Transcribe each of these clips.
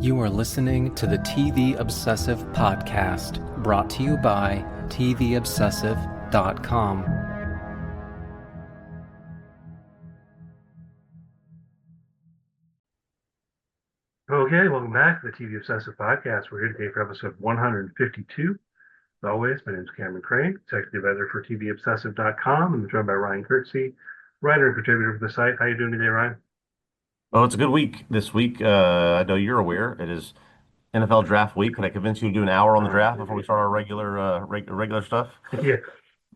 You are listening to the TV Obsessive podcast, brought to you by TVObsessive.com. Okay, welcome back to the TV Obsessive Podcast. We're here today for episode 152. As always, my name is Cameron Crane, executive editor for TVObsessive.com, and I'm joined by Ryan Kirksey, writer and contributor for the site. How you doing today, Ryan? Oh, it's a good week this week. I know you're aware it is NFL draft week. Can I convince you to do an hour on the draft before we start our regular stuff? Yeah,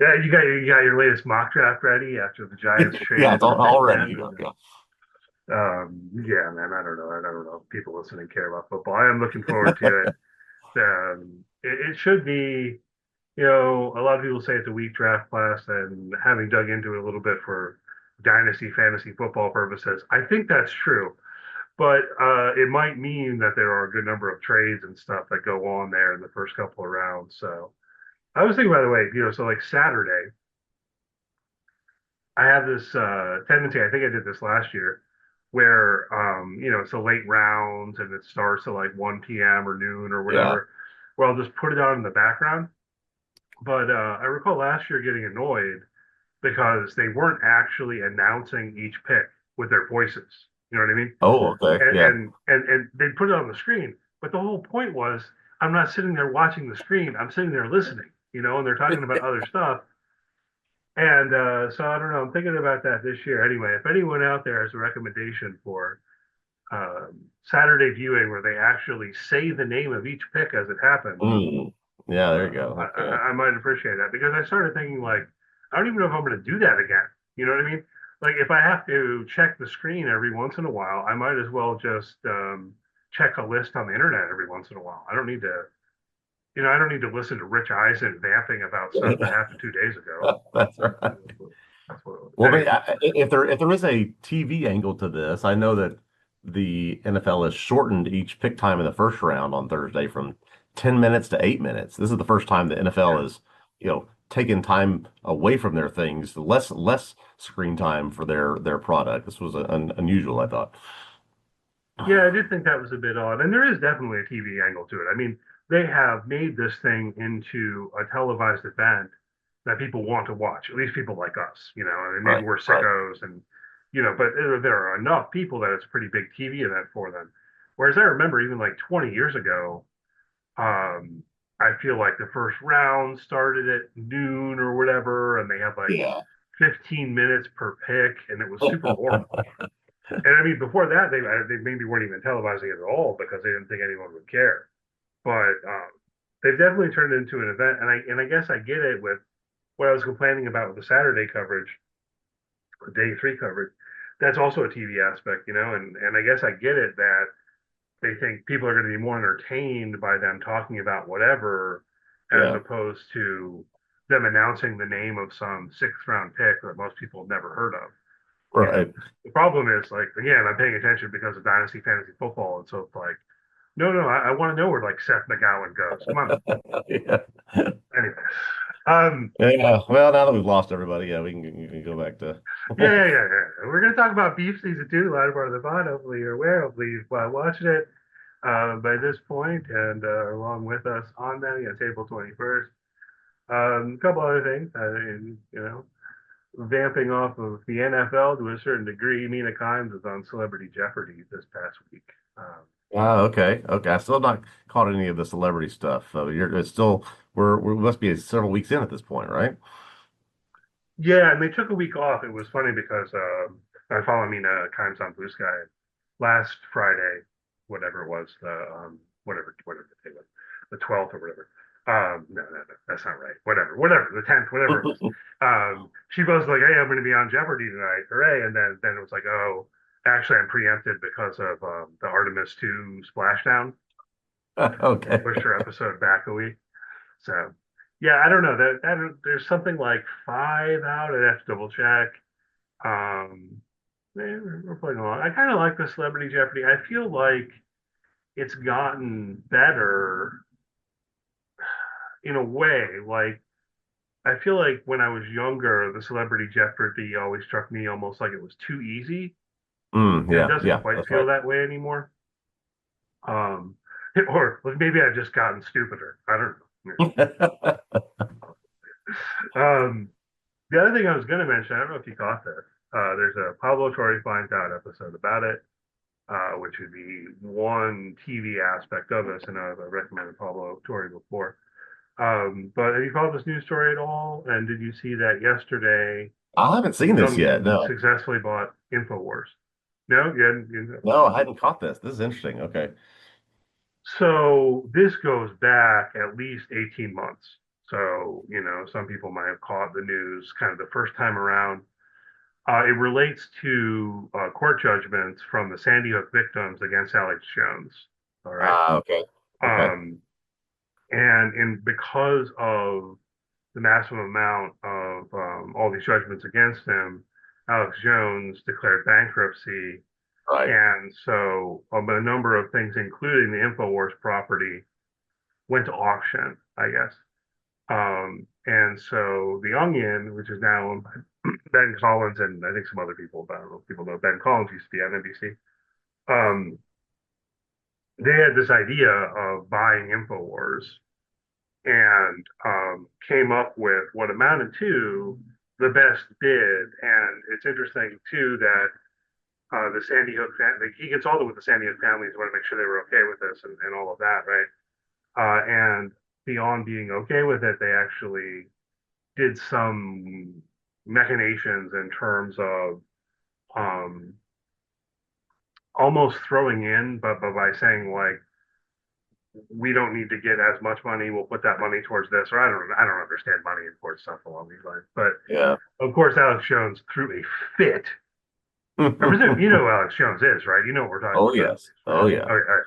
yeah, you got your latest mock draft ready after the Giants Yeah, traded it's for the all fifth ready. man. Yeah. Yeah, man, I don't know. I don't know if people listening care about football. I am looking forward to it. It should be. A lot of people say it's a weak draft class, and having dug into it a little bit for dynasty fantasy football purposes, I think that's true. But it might mean that there are a good number of trades and stuff that go on there in the first couple of rounds. So I was thinking, by the way, so like Saturday, I have this tendency, I think I did this last year, where, it's a late rounds and it starts at like 1 p.m. or noon or Yeah. whatever, where I'll just put it on in the background. But I recall last year getting annoyed because they weren't actually announcing each pick with their voices. You know what I mean? Oh, okay. And Yeah. they put it on the screen, but the whole point was I'm not sitting there watching the screen. I'm sitting there listening. And they're talking about other stuff. And so I don't know. I'm thinking about that this year. Anyway, if anyone out there has a recommendation for Saturday viewing where they actually say the name of each pick as it happens, Mm. Yeah, there you go. Okay. I might appreciate that, because I started thinking, like, I don't even know if I'm going to do that again. You know what I mean? Like, if I have to check the screen every once in a while, I might as well just check a list on the internet every once in a while. I don't need to listen to Rich Eisen vamping about stuff that happened 2 days ago. That's right. That's what. Well, Anyway, if there is a TV angle to this, I know that the NFL has shortened each pick time in the first round on Thursday from 10 minutes to 8 minutes. This is the first time the NFL yeah. has, taken time away from their things, less screen time for their product. This was unusual, I thought. Yeah, I did think that was a bit odd. And there is definitely a TV angle to it. I mean, they have made this thing into a televised event that people want to watch, at least people like us. I mean, maybe Right, we're right. sickos but there are enough people that it's a pretty big TV event for them. Whereas I remember even like 20 years ago, um, I feel like the first round started at noon or whatever, and they had like Yeah. 15 minutes per pick, and it was super boring. And I mean, before that, they maybe weren't even televising it at all because they didn't think anyone would care. But they've definitely turned it into an event, and I guess I get it with what I was complaining about with the Saturday coverage, or day three coverage. That's also a TV aspect, and I guess I get it that they think people are going to be more entertained by them talking about whatever, as Yeah. opposed to them announcing the name of some sixth round pick that most people have never heard of. You know, Right. the problem is, like, again, I'm paying attention because of Dynasty Fantasy Football, and so it's like, no, I want to know where like Seth McGowan goes. Come on. Yeah. Anyway, um, Yeah. Well, now that we've lost everybody, yeah, we can go back to. yeah. We're gonna talk about Beef season two, the latter part of the pod. Hopefully, you're aware. Hopefully, you've watched it by this point, and along with us on that, it's April 21st. A couple other things, vamping off of the NFL to a certain degree. Mina Kimes was on Celebrity Jeopardy this past week. Um, Oh, okay. Okay. I still not caught any of the celebrity stuff. So it's still we must be several weeks in at this point, right? Yeah, and they took a week off. It was funny because I follow Mina Kimes on Blue Sky last Friday, whatever it was, whatever the day was, the 12th or whatever. No, that's not right. Whatever, the 10th, whatever it was. She was like, "Hey, I'm going to be on Jeopardy tonight, hooray!" And then it was like, "Oh, actually, I'm preempted because of the Artemis 2 splashdown." They Okay. pushed her episode back a week. So, yeah, I don't know that there's something like five out. I'd have to double check. Um, we're playing along. I kind of like the Celebrity Jeopardy. I feel like it's gotten better in a way. Like, I feel like when I was younger, the Celebrity Jeopardy always struck me almost like it was too easy, and it Yeah, doesn't yeah, quite that's feel right. that way anymore. Um, or maybe I've just gotten stupider. I don't know. Um, the other thing I was going to mention, I don't know if you caught this. There's a Pablo Torre finds out episode about it, which would be one TV aspect of this. And I've recommended Pablo Torre before. But have you followed this news story at all? And did you see that yesterday I haven't seen The this yet. Onion No, successfully bought InfoWars? No, no, I hadn't caught this. This is interesting. Okay. So this goes back at least 18 months. So, some people might have caught the news kind of the first time around. It relates to court judgments from the Sandy Hook victims against Alex Jones. All right. Ah, okay. Okay. Um, and because of the massive amount of all these judgments against him, Alex Jones declared bankruptcy. Right. And so a number of things, including the InfoWars property, went to auction, I guess. And so The Onion, which is now owned by Ben Collins and I think some other people, but I don't know if people know Ben Collins used to be on NBC. Um, they had this idea of buying InfoWars and came up with what amounted to the best bid. And it's interesting too that the Sandy Hook family, he consulted with the Sandy Hook families, want to make sure they were okay with this and all of that, right? And beyond being okay with it, they actually did some machinations in terms of um, almost throwing in, but by saying like, we don't need to get as much money. We'll put that money towards this, or I don't understand money and towards stuff along these lines. But Yeah. of course, Alex Jones threw a fit. I presume you know who Alex Jones is, right? You know what we're talking Oh, about. yes. Oh, yeah. Okay, all right.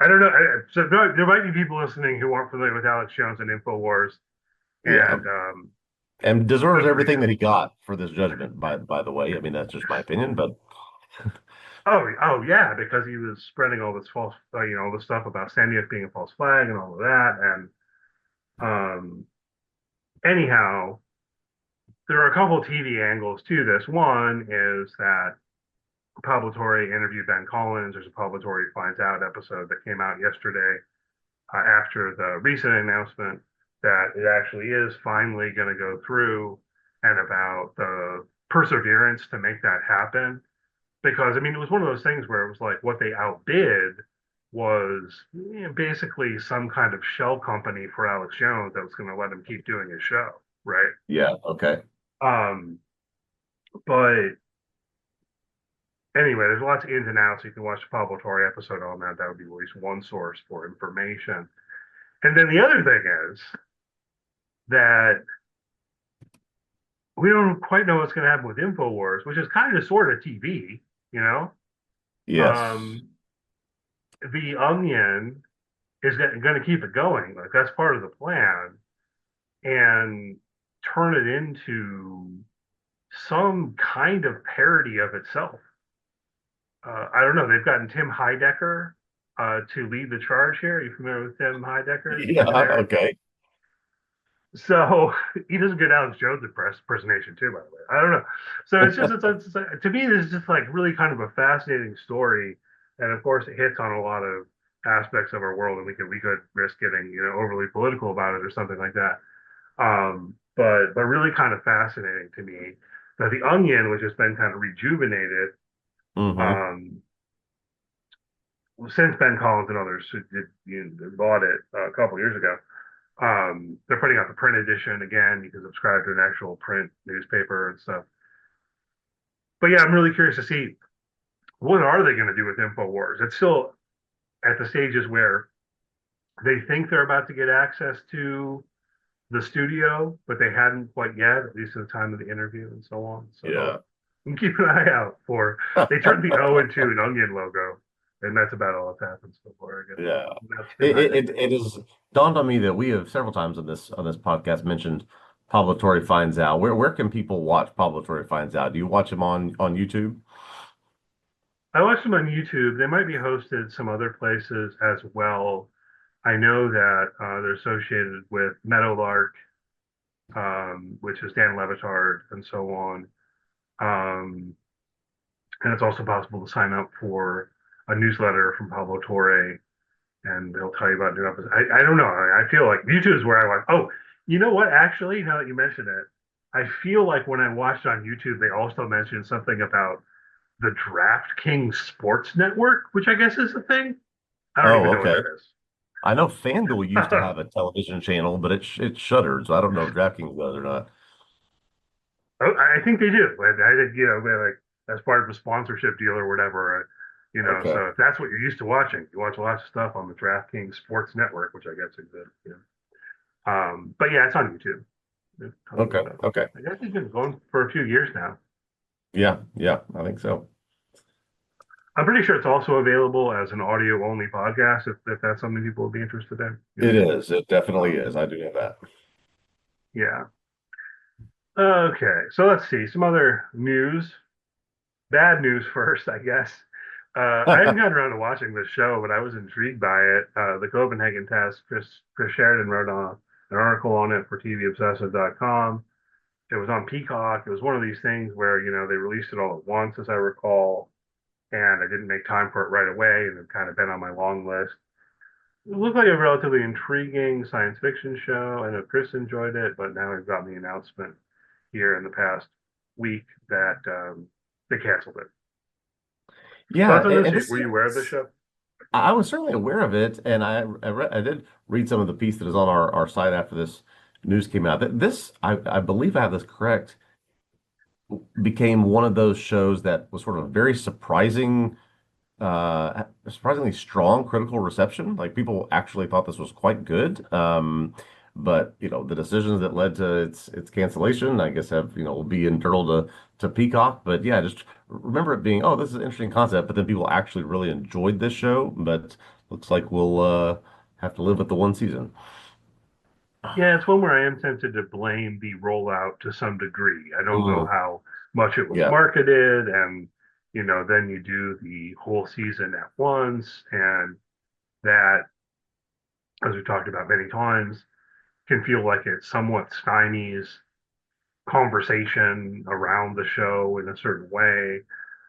I don't know. So there might be people listening who aren't familiar with Alex Jones and Infowars, Yeah. and And deserves good for everything you. that he got for this judgment, by the way. I mean, that's just my opinion, but Oh yeah, because he was spreading all this false, all this stuff about Sandy Hook being a false flag and all of that. And anyhow, there are a couple of TV angles to this. One is that Pablo Torre interviewed Ben Collins. There's a Pablo Torre finds out episode that came out yesterday after the recent announcement that it actually is finally going to go through, and about the perseverance to make that happen. Because I mean, it was one of those things where it was like what they outbid was basically some kind of shell company for Alex Jones that was going to let him keep doing his show, right? yeah, okay. Um, but anyway, there's lots of ins and outs. You can watch the Pablo Torre episode on that. That would be at least one source for information. And then the other thing is that we don't quite know what's going to happen with InfoWars, which is kind of sort of TV, you know? Yes. Um, the Onion is going to keep it going. Like that's part of the plan and turn it into some kind of parody of itself. I don't know. They've gotten Tim Heidecker to lead the charge here. Are you familiar with Tim Heidecker, Yeah, Imaginary? okay. So he does a good Alex Jones impersonation too, by the way. I don't know. So to me, this is just like really kind of a fascinating story, and of course, it hits on a lot of aspects of our world, and we could risk getting overly political about it or something like that. But really kind of fascinating to me that the Onion, which has been kind of rejuvenated Mm-hmm. um, since Ben Collins and others bought it a couple years ago. They're putting out the print edition again. You can subscribe to an actual print newspaper and stuff. But yeah, I'm really curious to see what are they going to do with InfoWars. It's still at the stages where they think they're about to get access to the studio, but they hadn't quite yet, at least at the time of the interview and so on. So Yeah. you can keep an eye out for. They turned the O into an onion logo, and that's about all that's happened so far, I guess. Yeah. That's Tim It is dawned on me that we have several times on this podcast mentioned Pablo Torre Finds Out. Where can people watch Pablo Torre Finds Out? Do you watch him on YouTube? I watched them on YouTube. They might be hosted some other places as well. I know that they're associated with Meadowlark, which is Dan Levitard, and so on. And it's also possible to sign up for a newsletter from Pablo Torre, and they'll tell you about new episodes. I don't know. I feel like YouTube is where I like. Oh, you know what? Actually, now that you mention it, I feel like when I watched on YouTube, they also mentioned something about the DraftKings Sports Network, which I guess is a thing. I don't even Oh, know what okay. that is. I know FanDuel used to have a television channel, but it's shuttered, so I don't know if DraftKings does or not. Oh, I think they do. I think, they're like as part of a sponsorship deal or whatever. Okay. So if that's what you're used to watching, you watch lots of stuff on the DraftKings Sports Network, which I guess exists. But yeah, it's on YouTube. There's tons of Okay. stuff. Okay. I guess it's been going for a few years now. Yeah. Yeah. I think so. I'm pretty sure it's also available as an audio only podcast if that's something people would be interested in. It is. It definitely Um, is. I do know that. yeah. Okay. So let's see some other news. Bad news first, I guess. I hadn't gotten around to watching this show, but I was intrigued by it. The Copenhagen test. Chris Sheridan wrote an article on it for TVObscast.com. It was on Peacock. It was one of these things where they released it all at once, as I recall, and I didn't make time for it right away, and it kind of been on my long list. It looked like a relatively intriguing science fiction show. I know Chris enjoyed it, but now we've gotten the announcement here in the past week that they canceled it. Yeah, Thoughts on this? and this Were you aware of the show? I was certainly aware of it, and I did read some of the piece that is on our site after this news came out. This I believe I have this correct, became one of those shows that was sort of very surprisingly strong critical reception. Like people actually thought this was quite good. But the decisions that led to its cancellation, I guess will be internal to Peacock. But yeah, just remember it being, oh, this is an interesting concept, but then people actually really enjoyed this show. But looks like we'll have to live with the one season. Yeah, it's one where I am tempted to blame the rollout to some degree. I don't know Mm, how much it was yeah. marketed, and then you do the whole season at once, and that, as we talked about many times, can feel like it somewhat stymies conversation around the show in a certain way.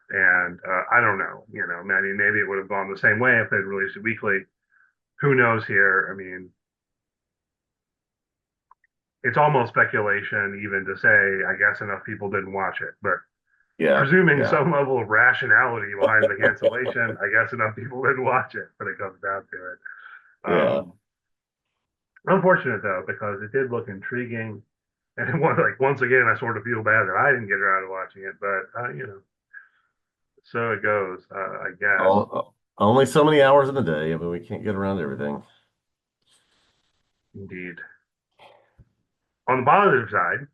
And I don't know, maybe it would have gone the same way if they'd released it weekly. Who knows here? I mean, it's almost speculation even to say, I guess enough people didn't watch it. But Yeah. presuming Yeah. some level of rationality behind the cancellation, I guess enough people didn't watch it when it comes down to it. Yeah. Unfortunate though, because it did look intriguing. And once again, I sort of feel bad that I didn't get around to watching it, but so it goes, I guess. Only so many hours in the day. I mean, we can't get around everything. Indeed. On the positive side,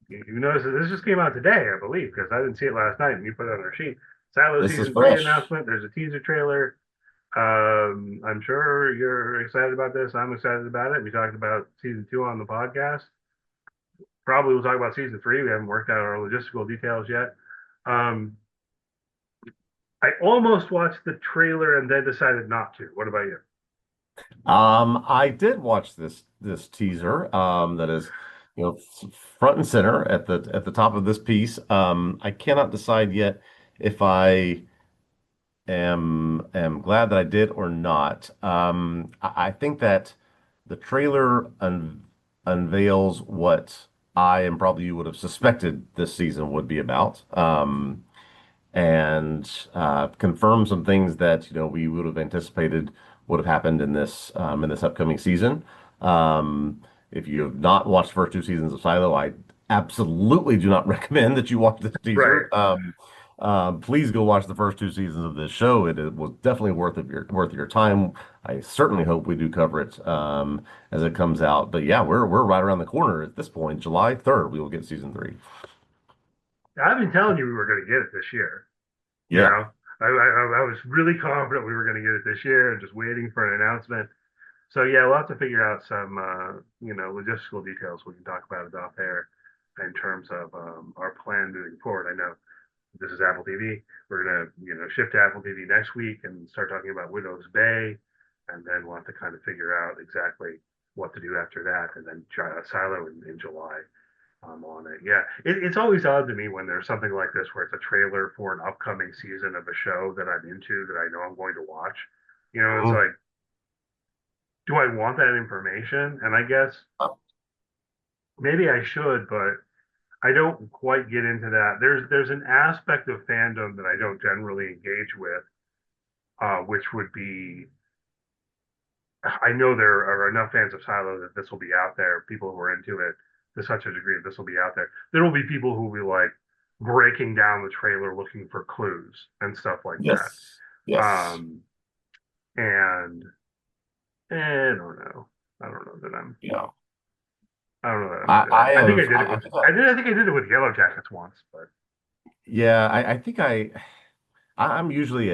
you notice that this just came out today, I believe, because I didn't see it last night, and you put it on our sheet. Silo This is season 3 fresh. announcement. There's a teaser trailer. I'm sure you're excited about this. I'm excited about it. We talked about season 2 on the podcast. Probably we'll talk about season 3. We haven't worked out our logistical details yet. Um, I almost watched the trailer and then decided not to. What about you? I did watch this teaser that is, front and center at the top of this piece. I cannot decide yet if I am glad that I did or not. I think that the trailer unveils what I and probably you would have suspected this season would be about. And confirm some things that we would have anticipated would have happened in this upcoming season. If you have not watched the first two seasons of Silo, I absolutely do not recommend that you watch this Right. teaser. Please go watch the first two seasons of this show. It was definitely worth your time. I certainly hope we do cover it as it comes out. But yeah, we're right around the corner at this point. July 3rd, we will get season three. I've been telling you we were going to get it this year. You Yeah. know, I was really confident we were going to get it this year and just waiting for an announcement. So yeah, we'll have to figure out some logistical details. We can talk about it off air in terms of our plan moving forward. I know this is Apple TV. We're gonna shift to Apple TV next week and start talking about Widow's Bay, and then we'll have to kind of figure out exactly what to do after that, and then try Silo in July. I'm on it. Yeah, it's always odd to me when there's something like this where it's a trailer for an upcoming season of a show that I'm into that I know I'm going to watch. It's Mhm. like, do I want that information? And I guess maybe I should, but I don't quite get into that. There's an aspect of fandom that I don't generally engage with, which would be I know there are enough fans of Silo that this will be out there. People who are into it to such a degree that this will be out there. There will be people who will be like breaking down the trailer looking for clues and stuff like that. Yes. Yes. Um, and I don't know. I don't know that I'm. Yeah. I don't know that I'm I, into that. I I think I have, did it I with. think I think I did it with Yellow Jackets once, but yeah, I think I'm usually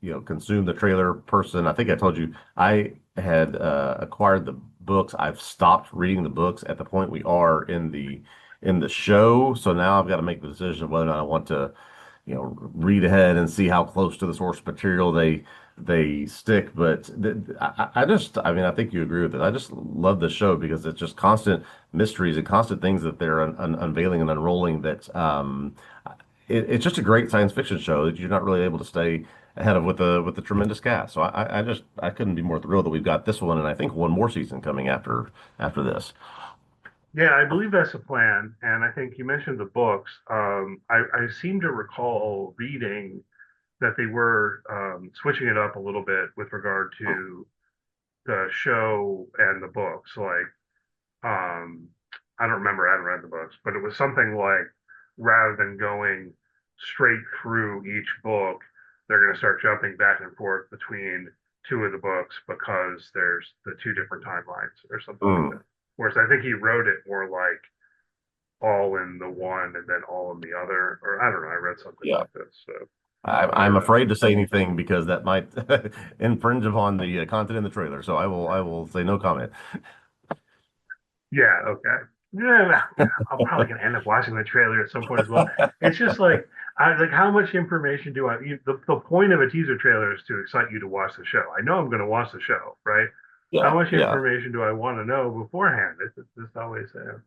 a, consume the trailer person. I think I told you I had acquired the books. I've stopped reading the books at the point we are in the show. So now I've got to make the decision of whether or not I want to, read ahead and see how close to the source material they stick. But I mean, I think you agree with it. I just love the show because it's just constant mysteries and constant things that they're unveiling and unrolling that it's just a great science fiction show that you're not really able to stay ahead of with the tremendous cast. So I couldn't be more thrilled that we've got this one and I think one more season coming after this. yeah, I believe that's the plan. And I think you mentioned the books. I seem to recall reading that they were switching it up a little bit with regard to the show and the books. Like, um, I don't remember, I haven't read the books, but it was something like rather than going straight through each book, they're going to start jumping back and forth between two of the books because there's the two different timelines or something like Mm, that. Whereas I think he wrote it more like all in the one and then all in the other, or I don't know. I read something yeah. like this, so I I'm afraid to say anything because that might infringe upon the content in the trailer. So I will say no comment. yeah, okay. Yeah, I'm probably gonna end up watching the trailer at some point as well. It's just like I like how much information do the point of a teaser trailer is to excite you to watch the show. I know I'm gonna watch the show, right? How Yeah, much yeah. information do I want to know beforehand? It's just always something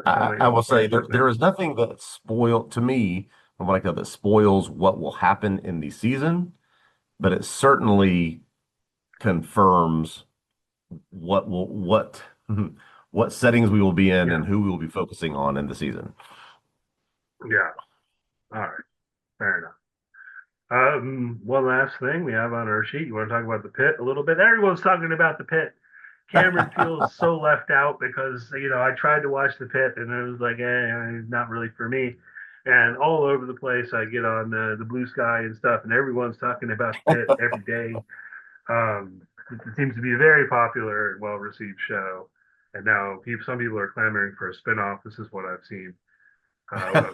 I that will say questions me. there is nothing that spoil to me from what I know that spoils what will happen in the season, but it certainly confirms what settings we will be in Yeah, and who we will be focusing on in the season. yeah. All right, fair enough. One last thing we have on our sheet. You want to talk about the pit a little bit? Everyone's talking about the pit. Cameron feels so left out because I tried to watch the pit and it was like, not really for me. And all over the place, I get on the Blue Sky and stuff, and everyone's talking about the pit every day. It seems to be a very popular and well received show. And now some people are clamoring for a spinoff. This is what I've seen.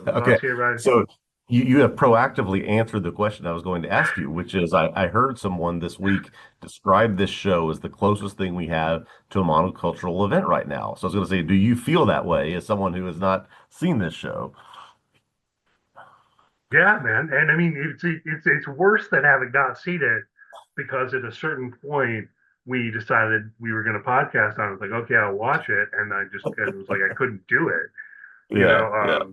Okay, Thoughts here, Ryan? so you have proactively answered the question I was going to ask you, which is I heard someone this week describe this show as the closest thing we have to a monocultural event right now. So I was going to say, do you feel that way as someone who has not seen this show? Yeah, man. And I mean, it's worse than having not seen it because at a certain point we decided we were going to podcast on it. It's like, okay, I'll watch it, and it was like I couldn't do it, you Yeah, know. yeah.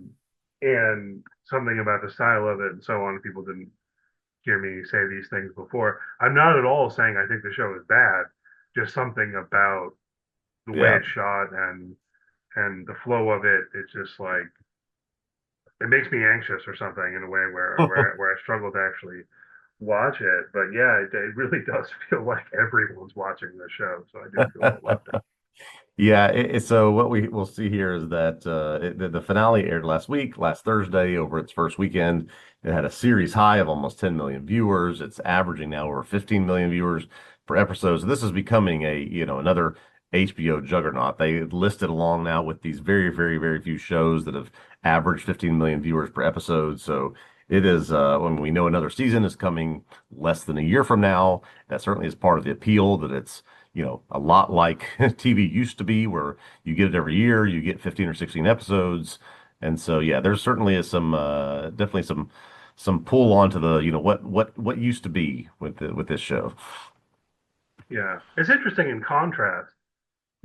And something about the style of it and so on. People didn't hear me say these things before. I'm not at all saying I think the show is bad. Just something about the way Yeah. it's shot and the flow of it. It's just like it makes me anxious or something in a way where I struggle to actually watch it. But yeah, it really does feel like everyone's watching the show. So I do feel a little left out. Yeah, so what we will see here is that the finale aired last week, last Thursday, over its first weekend. It had a series high of almost 10 million viewers. It's averaging now over 15 million viewers per episode. So this is becoming another HBO juggernaut. They listed along now with these very, very, very few shows that have averaged 15 million viewers per episode. So it is when we know another season is coming less than a year from now. That certainly is part of the appeal that it's a lot like TV used to be, where you get it every year, you get 15 or 16 episodes. And so, yeah, there certainly is definitely some pull onto the, what used to be with this show. Yeah, it's interesting in contrast.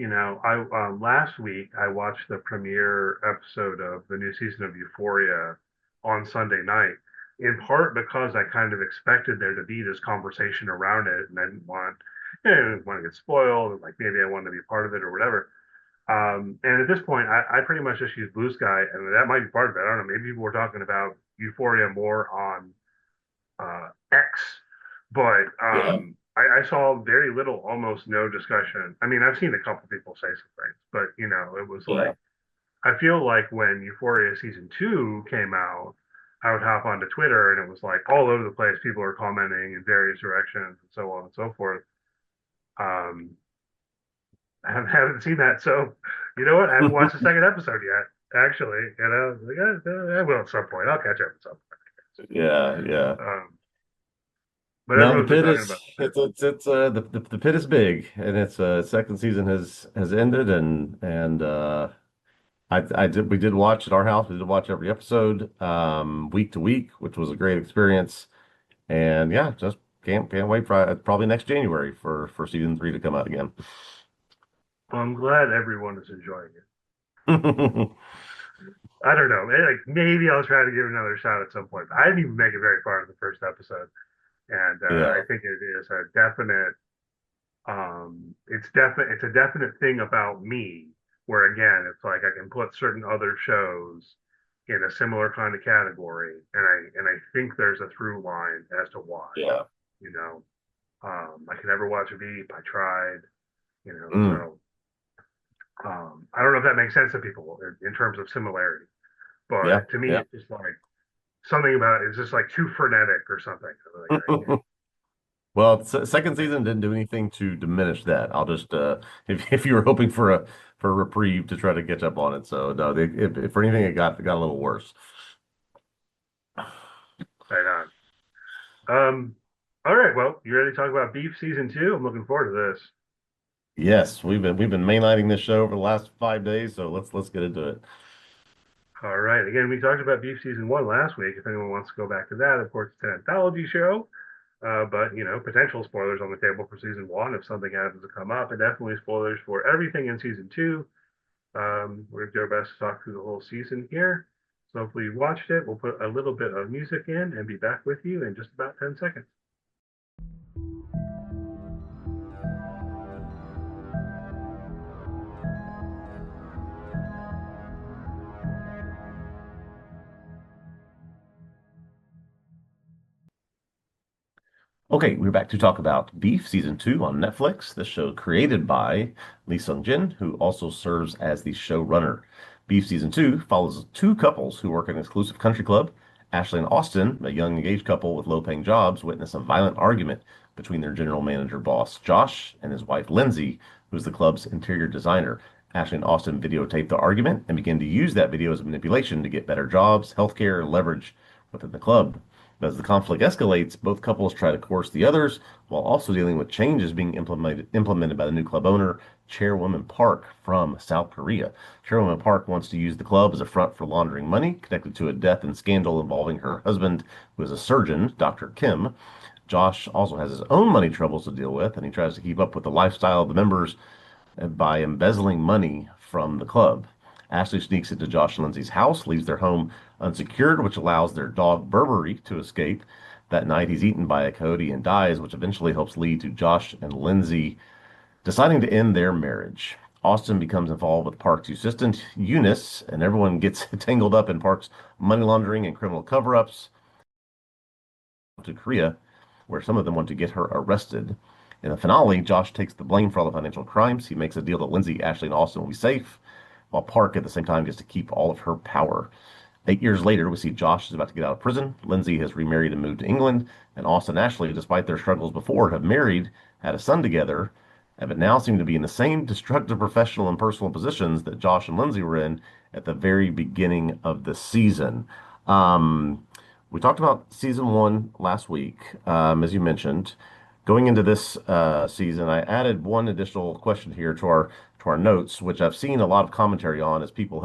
I last week I watched the premiere episode of the new season of Euphoria on Sunday night, in part because I kind of expected there to be this conversation around it, and I didn't want to get spoiled, and like maybe I wanted to be part of it or whatever. And at this point, I pretty much just use Blue Sky, and that might be part of it. I don't know. Maybe people were talking about Euphoria more on X, but Yeah. I saw very little, almost no discussion. I mean, I've seen a couple people say some things, but it was Yeah. like I feel like when Euphoria season two came out, I would hop onto Twitter and it was like all over the place. People are commenting in various directions and so on and so forth. Um, I haven't seen that, so you know what? I haven't watched the second episode yet. Actually, like, I will at some point. I'll catch up at some Yeah. Yeah. point. But No, the everyone's been pit talking is about the pit. it's the pit is big, and its second season has ended, and I did we did watch at our house. We did watch every episode week to week, which was a great experience. And yeah, just can't wait for probably next January for season three to come out again. Well, I'm glad everyone is enjoying it. I don't know. Like maybe I'll try to give it another shot at some point. But I didn't even make it very far in the first episode, and I Yeah. think it is a definite. It's a definite thing about me where again, it's like I can put certain other shows in a similar kind of category, and I think there's a through line as to why. Yeah. You know, I can never watch Veep. I tried. Mm, So I don't know if that makes sense to people in terms of similarity. yeah. But to me, Yeah. it's just like something about it's just like too frenetic or something. Like I can't. Well, second season didn't do anything to diminish that. I'll just if you were hoping for a reprieve to try to catch up on it. So no, if for anything, it got a little worse. Right on. All right. Well, you ready to talk about Beef season two? I'm looking forward to this. Yes, we've been mainlining this show over the last 5 days, so let's get into it. All right. Again, we talked about Beef season one last week. If anyone wants to go back to that, of course, it's an anthology show. But potential spoilers on the table for season one if something happens to come up, and definitely spoilers for everything in season two. We're going to do our best to talk through the whole season here. So hopefully you watched it. We'll put a little bit of music in and be back with you in just about 10 seconds. Okay, we're back to talk about Beef Season 2 on Netflix. This show created by Lee Sung-jin, who also serves as the showrunner. Beef Season 2 follows two couples who work at an exclusive country club. Ashley and Austin, a young engaged couple with low-paying jobs, witness a violent argument between their general manager boss, Josh, and his wife, Lindsay, who's the club's interior designer. Ashley and Austin videotape the argument and begin to use that video as manipulation to get better jobs, healthcare, and leverage within the club. As the conflict escalates, both couples try to coerce the others while also dealing with changes being implemented by the new club owner, Chairwoman Park from South Korea. Chairwoman Park wants to use the club as a front for laundering money connected to a death and scandal involving her husband, who is a surgeon, Dr. Kim. Josh also has his own money troubles to deal with, and he tries to keep up with the lifestyle of the members by embezzling money from the club. Ashley sneaks into Josh and Lindsay's house, leaves their home unsecured, which allows their dog Burberry to escape. That night, he's eaten by a coyote and dies, which eventually helps lead to Josh and Lindsay deciding to end their marriage. Austin becomes involved with Park's assistant, Eunice, and everyone gets tangled up in Park's money laundering and criminal cover ups to Korea, where some of them want to get her arrested. In the finale, Josh takes the blame for all the financial crimes. He makes a deal that Lindsay, Ashley, and Austin will be safe, while Park at the same time gets to keep all of her power. 8 years later, we see Josh is about to get out of prison. Lindsay has remarried and moved to England, and Austin and Ashley, despite their struggles before, have married, had a son together, but now seem to be in the same destructive professional and personal positions that Josh and Lindsay were in at the very beginning of the season. We talked about season one last week, as you mentioned. Going into this season, I added one additional question here to our notes, which I've seen a lot of commentary on as people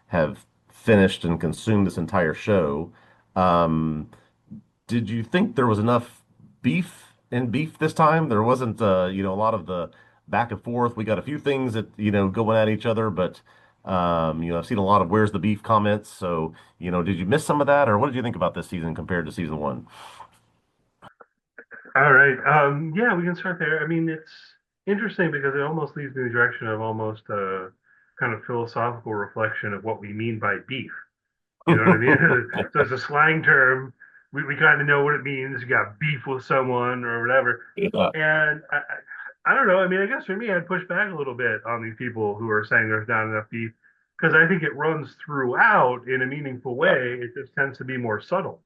have finished and consumed this entire show. Um, did you think there was enough beef in beef this time? There wasn't, a lot of back and forth. We got a few things that, going at each other, but I've seen a lot of "where's the beef" comments. So, did you miss some of that, or what did you think about this season compared to season one? All right. Yeah, we can start there. I mean, it's interesting because it almost leads me in the direction of almost a kind of philosophical reflection of what we mean by beef. You know what I mean? So it's a slang term. We kind of know what it means. You got beef with someone or whatever. Yeah. And I don't know. I mean, I guess for me, I'd push back a little bit on these people who are saying there's not enough beef because I think it runs throughout in a meaningful Yeah. way. It just tends to be more subtle.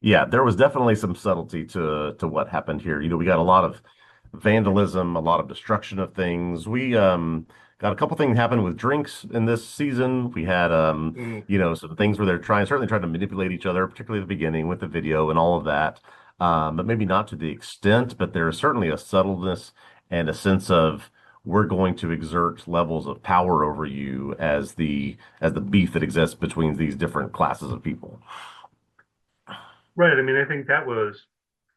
Yeah, there was definitely some subtlety to what happened here. We got a lot of vandalism, a lot of destruction of things. We got a couple things happen with drinks in this season. We had Mm. some things where they're certainly trying to manipulate each other, particularly at the beginning with the video and all of that. But maybe not to the extent, but there is certainly a subtleness and a sense of we're going to exert levels of power over you as the beef that exists between these different classes of people. Right. I mean, I think that was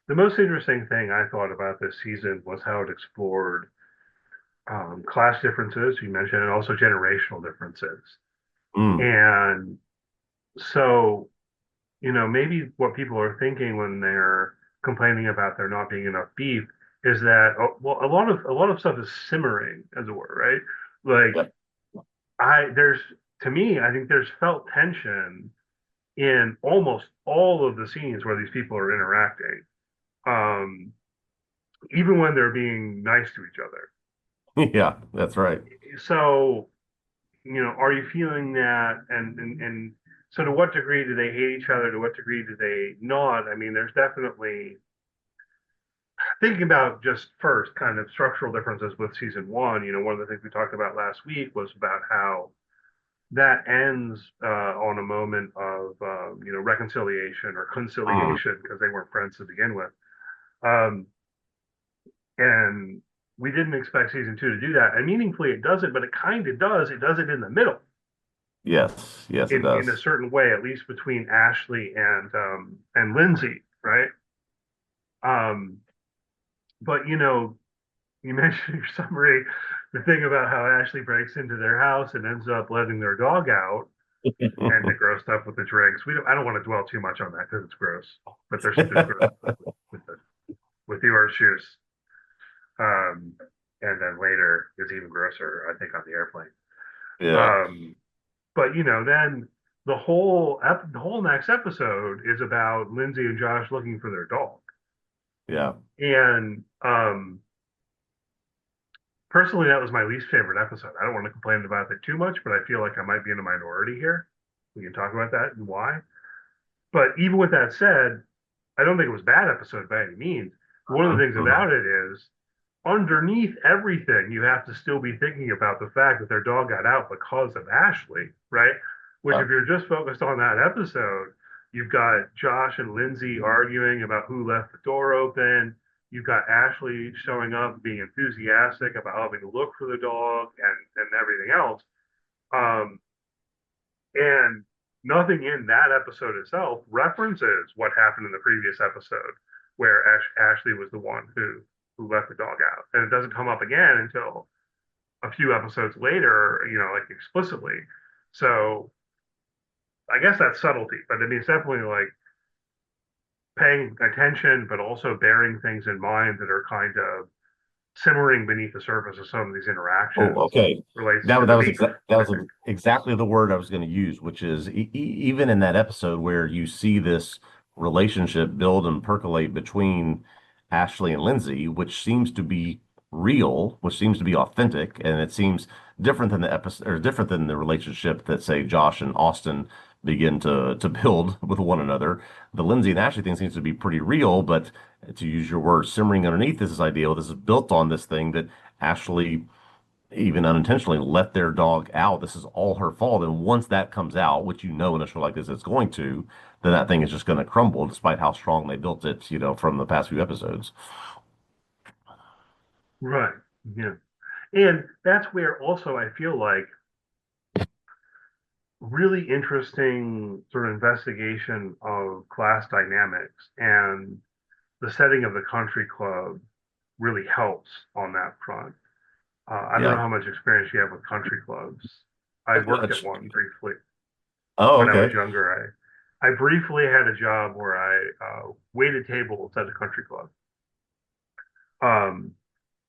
the most interesting thing I thought about this season was how it explored class differences, you mentioned, and also generational differences. Mm, And so, maybe what people are thinking when they're complaining about there not being enough beef is that, oh, well, a lot of stuff is simmering, as it were, right? Like yep. there's to me, I think there's felt tension in almost all of the scenes where these people are interacting, um, even when they're being nice to each other. Yeah, that's right. So, are you feeling that? And so, to what degree do they hate each other? To what degree do they not? I mean, there's definitely thinking about just first kind of structural differences with season one. One of the things we talked about last week was about how that ends on a moment of reconciliation or Mm, conciliation because they weren't friends to begin with. Um, and we didn't expect season two to do that. And meaningfully, it doesn't, but it kind of does. It does it in the middle, yes, yes, it in a does. certain way, at least between Ashley and Lindsay, right? Um, but you mentioned in your summary the thing about how Ashley breaks into their house and ends up letting their dog out and the gross stuff with the drinks. I don't want to dwell too much on that because it's gross, but there's gross stuff with the orange juice. Um, and then later is even grosser, I think, on the airplane. Yeah, Um, but then the whole next episode is about Lindsay and Josh looking for their dog. yeah. And personally, that was my least favorite episode. I don't want to complain about it too much, but I feel like I might be in a minority here. We can talk about that and why. But even with that said, I don't think it was a bad episode by any means. One of the Mhm, things mhm. about it is underneath everything, you have to still be thinking about the fact that their dog got out because of Ashley, right? Which, Yeah. if you're just focused on that episode, you've got Josh and Lindsay arguing about who left the door open. You've got Ashley showing up, being enthusiastic about helping to look for the dog and everything else. Um, and nothing in that episode itself references what happened in the previous episode where Ashley was the one who let the dog out. And it doesn't come up again until a few episodes later, like explicitly. So I guess that's subtlety, but I mean, it's definitely like paying attention, but also bearing things in mind that are kind of simmering beneath the surface of some of these Oh, interactions okay. relates That to was the that was beef, exa that I was think. exactly the word I was going to use, which is even in that episode where you see this relationship build and percolate between Ashley and Lindsay, which seems to be real, which seems to be authentic, and it seems different than the episode or different than the relationship that say Josh and Austin begin to build with one another. The Lindsay and Ashley thing seems to be pretty real, but to use your word, simmering underneath this is ideal. This is built on this thing that Ashley even unintentionally let their dog out. This is all her fault. And once that comes out, which in a show like this it's going to, then that thing is just going to crumble despite how strong they built it, from the past few episodes. Right. Yeah. And that's where also I feel like really interesting sort of investigation of class dynamics and the setting of the country club really helps on that front. I don't know Yeah. how much experience you have with country clubs. I Not worked at much. one briefly Oh, when I was okay. younger. I briefly had a job where I waited tables at a country club. Um,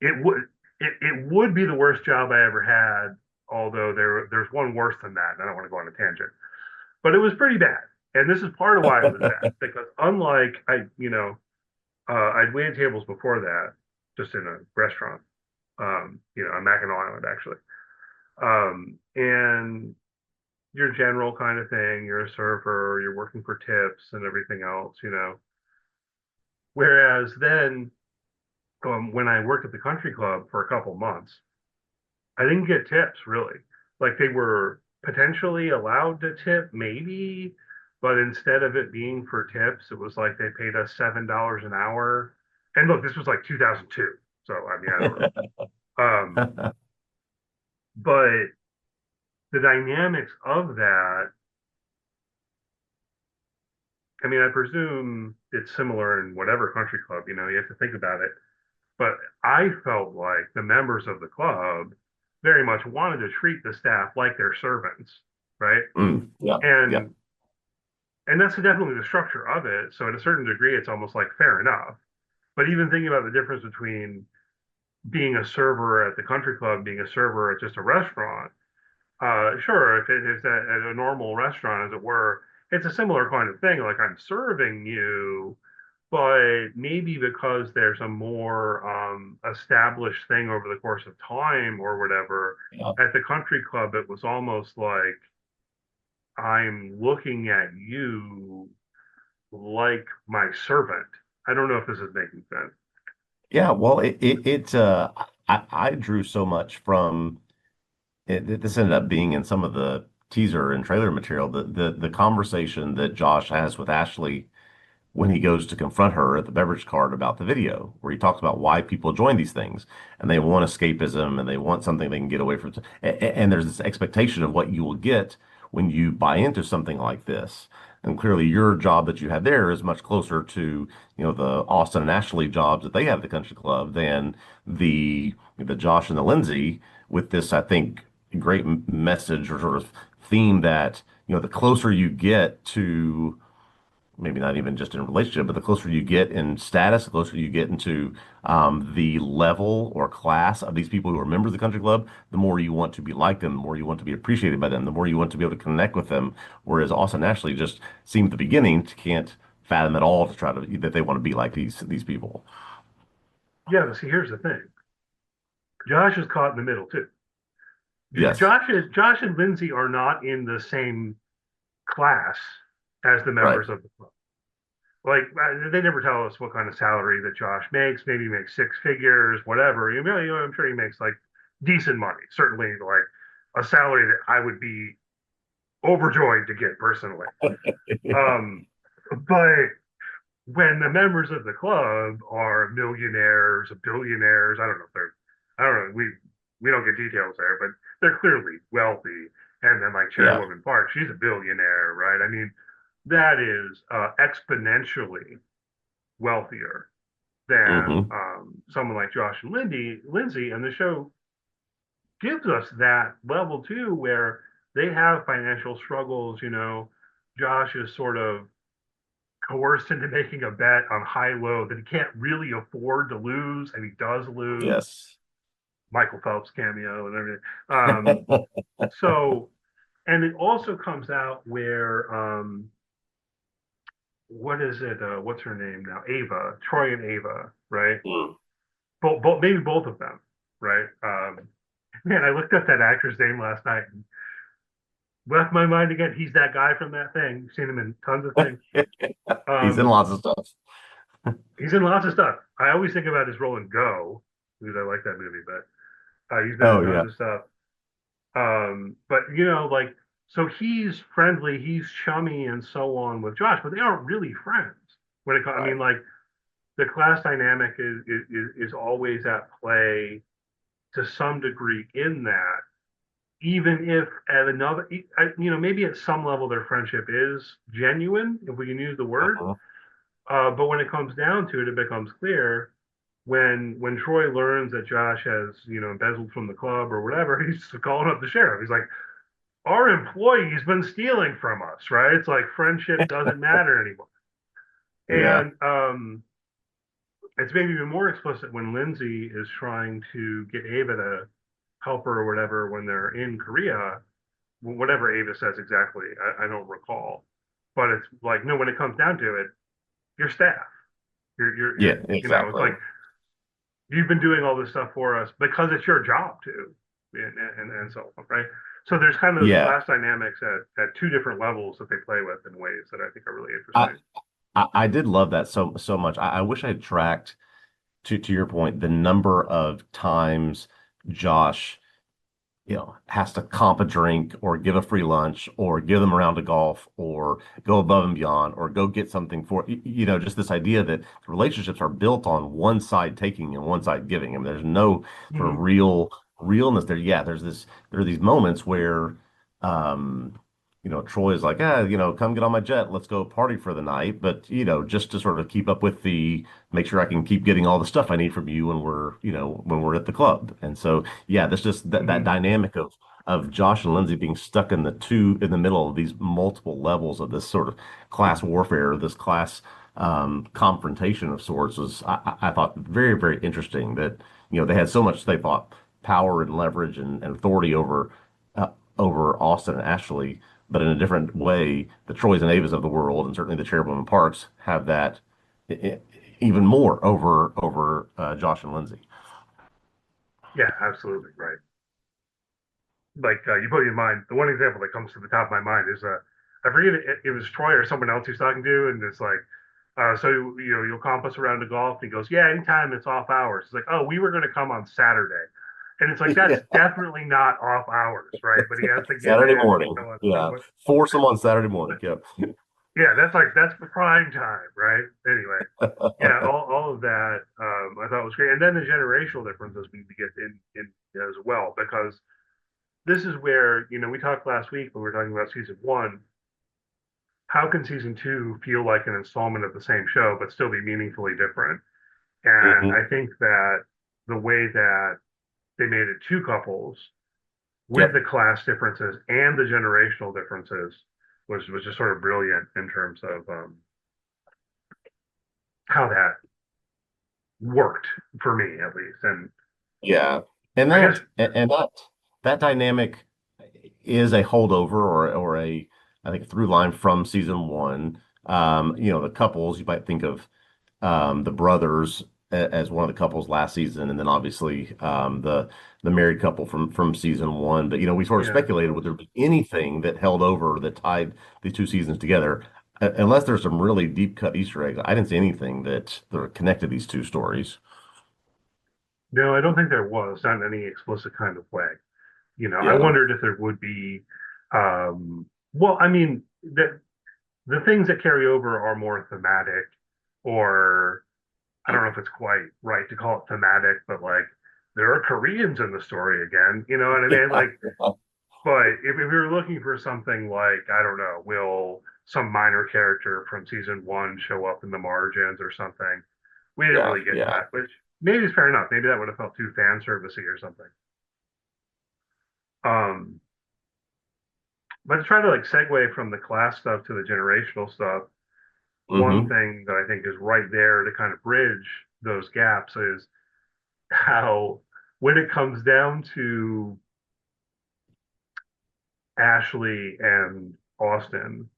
it would it would be the worst job I ever had, although there's one worse than that, and I don't want to go on a tangent. But it was pretty bad. And this is part of why it was bad, because unlike I'd waited tables before that, just in a restaurant, on Mackinac Island actually. And your general kind of thing, you're a server, you're working for tips and everything else. Whereas then, when I worked at the country club for a couple months, I didn't get tips really. Like they were potentially allowed to tip, maybe, but instead of it being for tips, it was like they paid us $7 an hour. And look, this was like 2002, so I mean, I don't know. But the dynamics of that, I mean, I presume it's similar in whatever country club, you have to think about it. But I felt like the members of the club very much wanted to treat the staff like their servants, right? Yeah. Yeah. And and that's definitely the structure of it. So at a certain degree, it's almost like fair enough. But even thinking about the difference between being a server at the country club, being a server at just a restaurant, sure, if it is at a normal restaurant, as it were, it's a similar kind of thing. Like I'm serving you, but maybe because there's a more established thing over the course of time or whatever, Yeah. at the country club, it was almost like I'm looking at you like my servant. I don't know if this is making sense. Yeah. Well, I drew so much from it. This ended up being in some of the teaser and trailer material, the conversation that Josh has with Ashley when he goes to confront her at the beverage cart about the video, where he talks about why people join these things and they want escapism and they want something they can get away from. And there's this expectation of what you will get when you buy into something like this. And clearly, your job that you had there is much closer to, the Austin and Ashley jobs that they have at the country club than the Josh and the Lindsay with this, I think, great message or sort of theme that, the closer you get to maybe not even just in a relationship, but the closer you get in status, the closer you get into the level or class of these people who are members of the country club, the more you want to be like them, the more you want to be appreciated by them, the more you want to be able to connect with them. Whereas Austin and Ashley just seem at the beginning to can't fathom at all to try to that they want to be like these people. Yeah, but see, here's the thing. Josh is caught in the middle too. Yes, Josh and Lindsay are not in the same class as the right. members of the club. Like they never tell us what kind of salary that Josh makes. Maybe he makes six figures, whatever. I'm sure he makes like decent money. Certainly, like a salary that I would be overjoyed to get personally. Um, but when the members of the club are millionaires, billionaires, I don't know. We don't get details there, but they're clearly wealthy. And then like Yeah. Chairwoman Park, she's a billionaire, right? I mean, that is exponentially wealthier than Hmm. someone like Josh and Lindsay, and the show gives us that level too, where they have financial struggles. Josh is sort of coerced into making a bet on high low that he can't really afford to lose, and he does lose. Yes. Michael Phelps cameo and everything. So, and it also comes out where what is it? What's her name now? Ava, Troy and Ava, right? Mm. Maybe both of them, right? Man, I looked up that actor's name last night and left my mind again. He's that guy from that thing. You've seen him in tons of things. He's in Um, lots of stuff. he's in lots of stuff. I always think about his role in Go because I like that movie, but he's been in Oh tons yeah. of stuff. But like, so he's friendly, he's chummy, and so on with Josh, but they aren't really friends. I Right. mean, like, the class dynamic is always at play to some degree in that, even if at another, maybe at some level their friendship is genuine, if we can use the word. Mhm. But when it comes down to it, it becomes clear when Troy learns that Josh has, embezzled from the club or whatever, he's calling up the sheriff. He's like, our employee's been stealing from us, right? It's like friendship doesn't matter anymore. Yeah. And it's maybe even more explicit when Lindsay is trying to get Ava to help her or whatever when they're in Korea. Whatever Ava says exactly, I don't recall. But it's like, no, when it comes down to it, you're staff. Yeah, It's like exactly. you've been doing all this stuff for us because it's your job to, and so on, right? So there's kind of those Yeah. class dynamics at two different levels that they play with in ways that I think are really I, interesting. I did love that so much. I wish I had tracked to your point the number of times Josh has to comp a drink or give a free lunch or give them a round of golf or go above and beyond or go get something just this idea that relationships are built on one side taking and one side giving. I mean, there's no sort of Mm-hmm. realness there. Yeah, there are these moments where, um, Troy is like, come get on my jet. Let's go party for the night. But, just to sort of keep up with make sure I can keep getting all the stuff I need from you when we're at the club. And so, yeah, that's just that Mm-hmm. dynamic of Josh and Lindsay being stuck in the middle of these multiple levels of this sort of class warfare, this class confrontation of sorts I thought very, very interesting that, they had so much they thought power and leverage and authority uh, over Austin and Ashley, but in a different way, the Troys and Avas of the world, and certainly the Cherubim and Parks have that i- i- even more over Josh and Lindsay. Yeah, absolutely right. Like you put in mind, the one example that comes to the top of my mind is I forget it was Troy or someone else he's talking to, and it's like, so you'll comp us around the golf. And he goes, yeah, anytime it's off hours. It's like, oh, we were going to come on Saturday, and it's like that's Yeah, definitely not off hours, right? But he has to get Saturday in, morning. on Yeah, Sunday. force them on Saturday morning. Yep. Yeah, that's prime time, right? Anyway, yeah, all of that I thought was great, and then the generational differences we get in as well because this is where we talked last week when we were talking about season one. How can season two feel like an installment of the same show but still be meaningfully different? And Mhm. I think that the way that they made it two couples with Yep. the class differences and the generational differences was just sort of brilliant in terms of how that worked for me at least. And Yeah. And I guess that dynamic is a holdover or I think a through line from season one. The couples you might think of the brothers as one of the couples last season, and then obviously the married couple from season one. But we sort of yeah, speculated would there be anything that held over that tied these two seasons together, unless there's some really deep cut Easter eggs. I didn't see anything that connected these two stories. no, I don't think there was not in any explicit kind of way. I Yeah. wondered if there would be. Well, I mean, the things that carry over are more thematic, or I don't know if it's quite right to call it thematic, but like there are Koreans in the story again. You know what I mean? Like, but if you're looking for something like, I don't know, will some minor character from season one show up in the margins or something? We didn't Yeah. really get Yeah. that, which maybe is fair enough. Maybe that would have felt too fan servicey or something. Um, but to try to like segue from the class stuff to the generational stuff, one Hmm. thing that I think is right there to kind of bridge those gaps is how, when it comes down to Ashley and Austin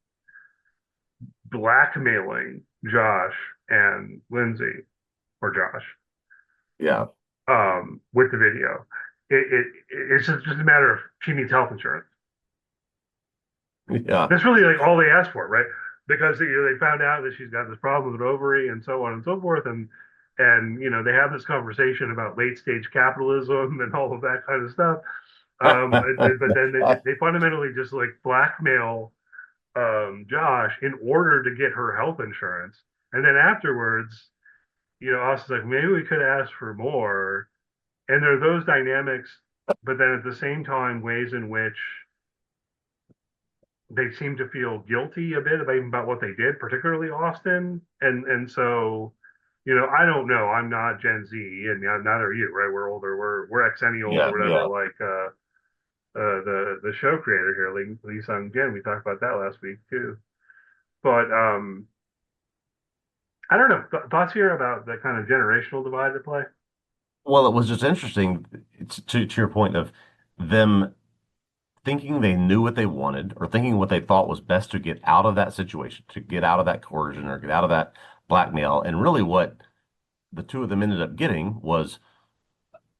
blackmailing Josh and Lindsay, or Josh, Yeah. with the video, it's just a matter of she needs health insurance. Yeah. That's really like all they asked for, right? Because they found out that she's got this problem with an ovary and so on and so forth, and they have this conversation about late stage capitalism and all of that kind of stuff. But then they fundamentally just like blackmail Josh in order to get her health insurance, and then afterwards, Austin's like, maybe we could ask for more. And there are those dynamics, but then at the same time, ways in which they seem to feel guilty a bit about what they did, particularly Austin. And so, I don't know. I'm not Gen Z, and neither are you, right? We're older. We're Xennials or Yeah, whatever. yeah. Like the show creator here, Lee Sung Jin. We talked about that last week too. But I don't know. Thoughts here about the kind of generational divide at play? Well, it was just interesting to your point of them thinking they knew what they wanted or thinking what they thought was best to get out of that situation, to get out of that coercion or get out of that blackmail. And really what the two of them ended up getting was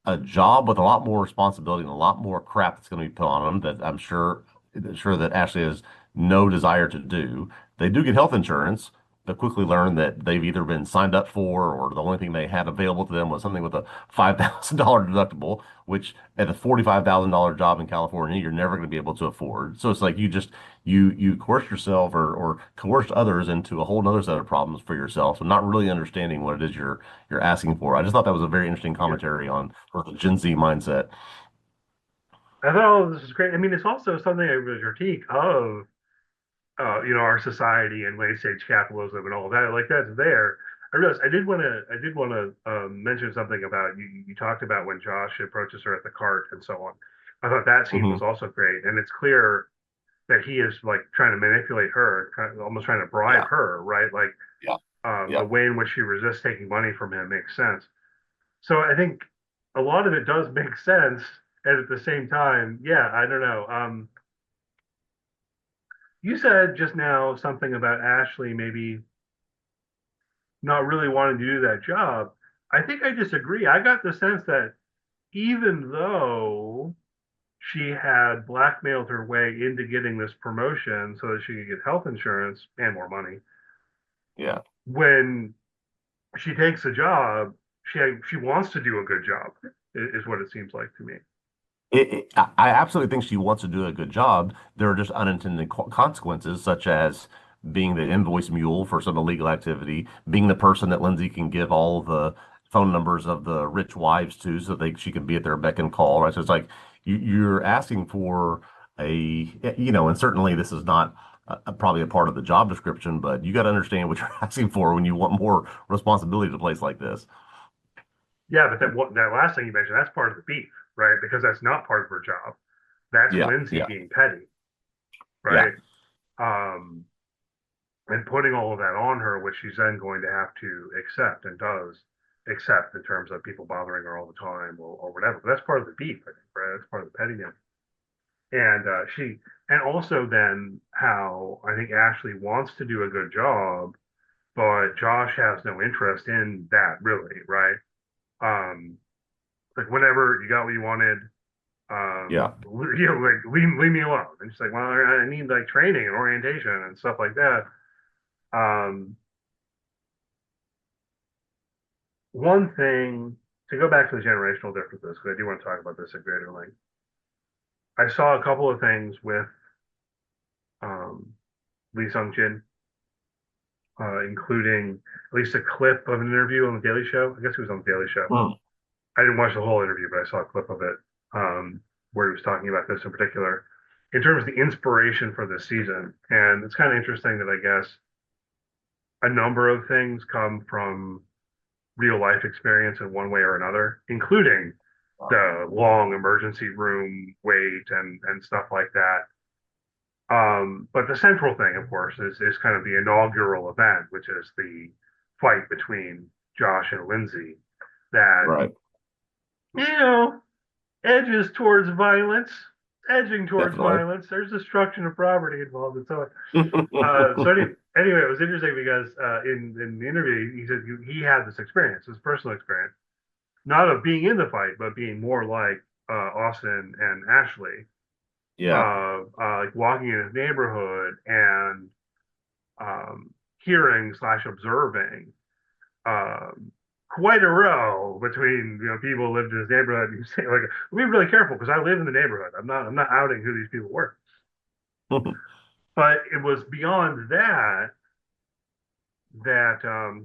a job with a lot more responsibility and a lot more crap that's going to be put on them that I'm sure that Ashley has no desire to do. They do get health insurance, but quickly learn that they've either been signed up for or the only thing they had available to them was something with a $5,000 deductible, which at a $45,000 job in California, you're never going to be able to afford. So it's like you coerce yourself or coerce others into a whole other set of problems for yourself. So not really understanding what it is you're asking for. I just thought that was a very interesting Yeah. commentary on sort of the Gen Z mindset. I thought all this is great. I mean, it's also something I was critique of, our society and late stage capitalism and all of that. Like that's there. I realized I did want to mention something about you. You talked about when Josh approaches her at the cart and so on. I thought that scene was Hmm. also great, and it's clear that he is like trying to manipulate her, kind of almost trying to bribe Yeah, her, right? Like yeah, the yeah. way in which she resists taking money from him makes sense. So I think a lot of it does make sense, and at the same time, yeah, I don't know. You said just now something about Ashley maybe not really wanting to do that job. I think I disagree. I got the sense that even though she had blackmailed her way into getting this promotion so that she could get health insurance and more money, Yeah. when she takes a job, she wants to do a good job, is what it seems like to me. I absolutely think she wants to do a good job. There are just unintended consequences, such as being the invoice mule for some illegal activity, being the person that Lindsay can give all the phone numbers of the rich wives to, so she can be at their beck and call, right? So it's like you're asking for and certainly this is not probably a part of the job description, but you got to understand what you're asking for when you want more responsibility at a place like this. Yeah, but that last thing you mentioned, that's part of the beef, right? Because that's not part of her job. That's Yeah, Lindsay yeah, being petty, yeah, right? Um, and putting all of that on her, which she's then going to have to accept and does accept in terms of people bothering her all the time or whatever. But that's part of the beef, I think, right? That's part of the pettiness. And and also then how I think Ashley wants to do a good job, but Josh has no interest in that really, right? Um, like whenever you got what you wanted, yeah. like leave me alone. And she's like, well, I need like training and orientation and stuff like that. Um, One thing to go back to the generational differences, because I do want to talk about this at greater length. I saw a couple of things with um, Lee Sung Jin, including at least a clip of an interview on the Daily Show. I guess he was on the Daily Show. Hmm. I didn't watch the whole interview, but I saw a clip of it where he was talking about this in particular, in terms of the inspiration for this season. And it's kind of interesting that I guess a number of things come from real life experience in one way or another, including the long emergency room wait and stuff like that. But the central thing, of course, is kind of the inaugural event, which is the fight between Josh and Lindsay that, Right. you know, edges towards violence, edging towards Definitely. violence. There's destruction of property involved and so on. Anyway, it was interesting because in the interview, he said he had this experience, this personal experience, not of being in the fight, but being more like Austin and Ashley, Yeah, like walking in his neighborhood and hearing slash observing um, quite a row between people who lived in his neighborhood. And you say like, be really careful because I live in the neighborhood. I'm not outing who these people were, but it was beyond that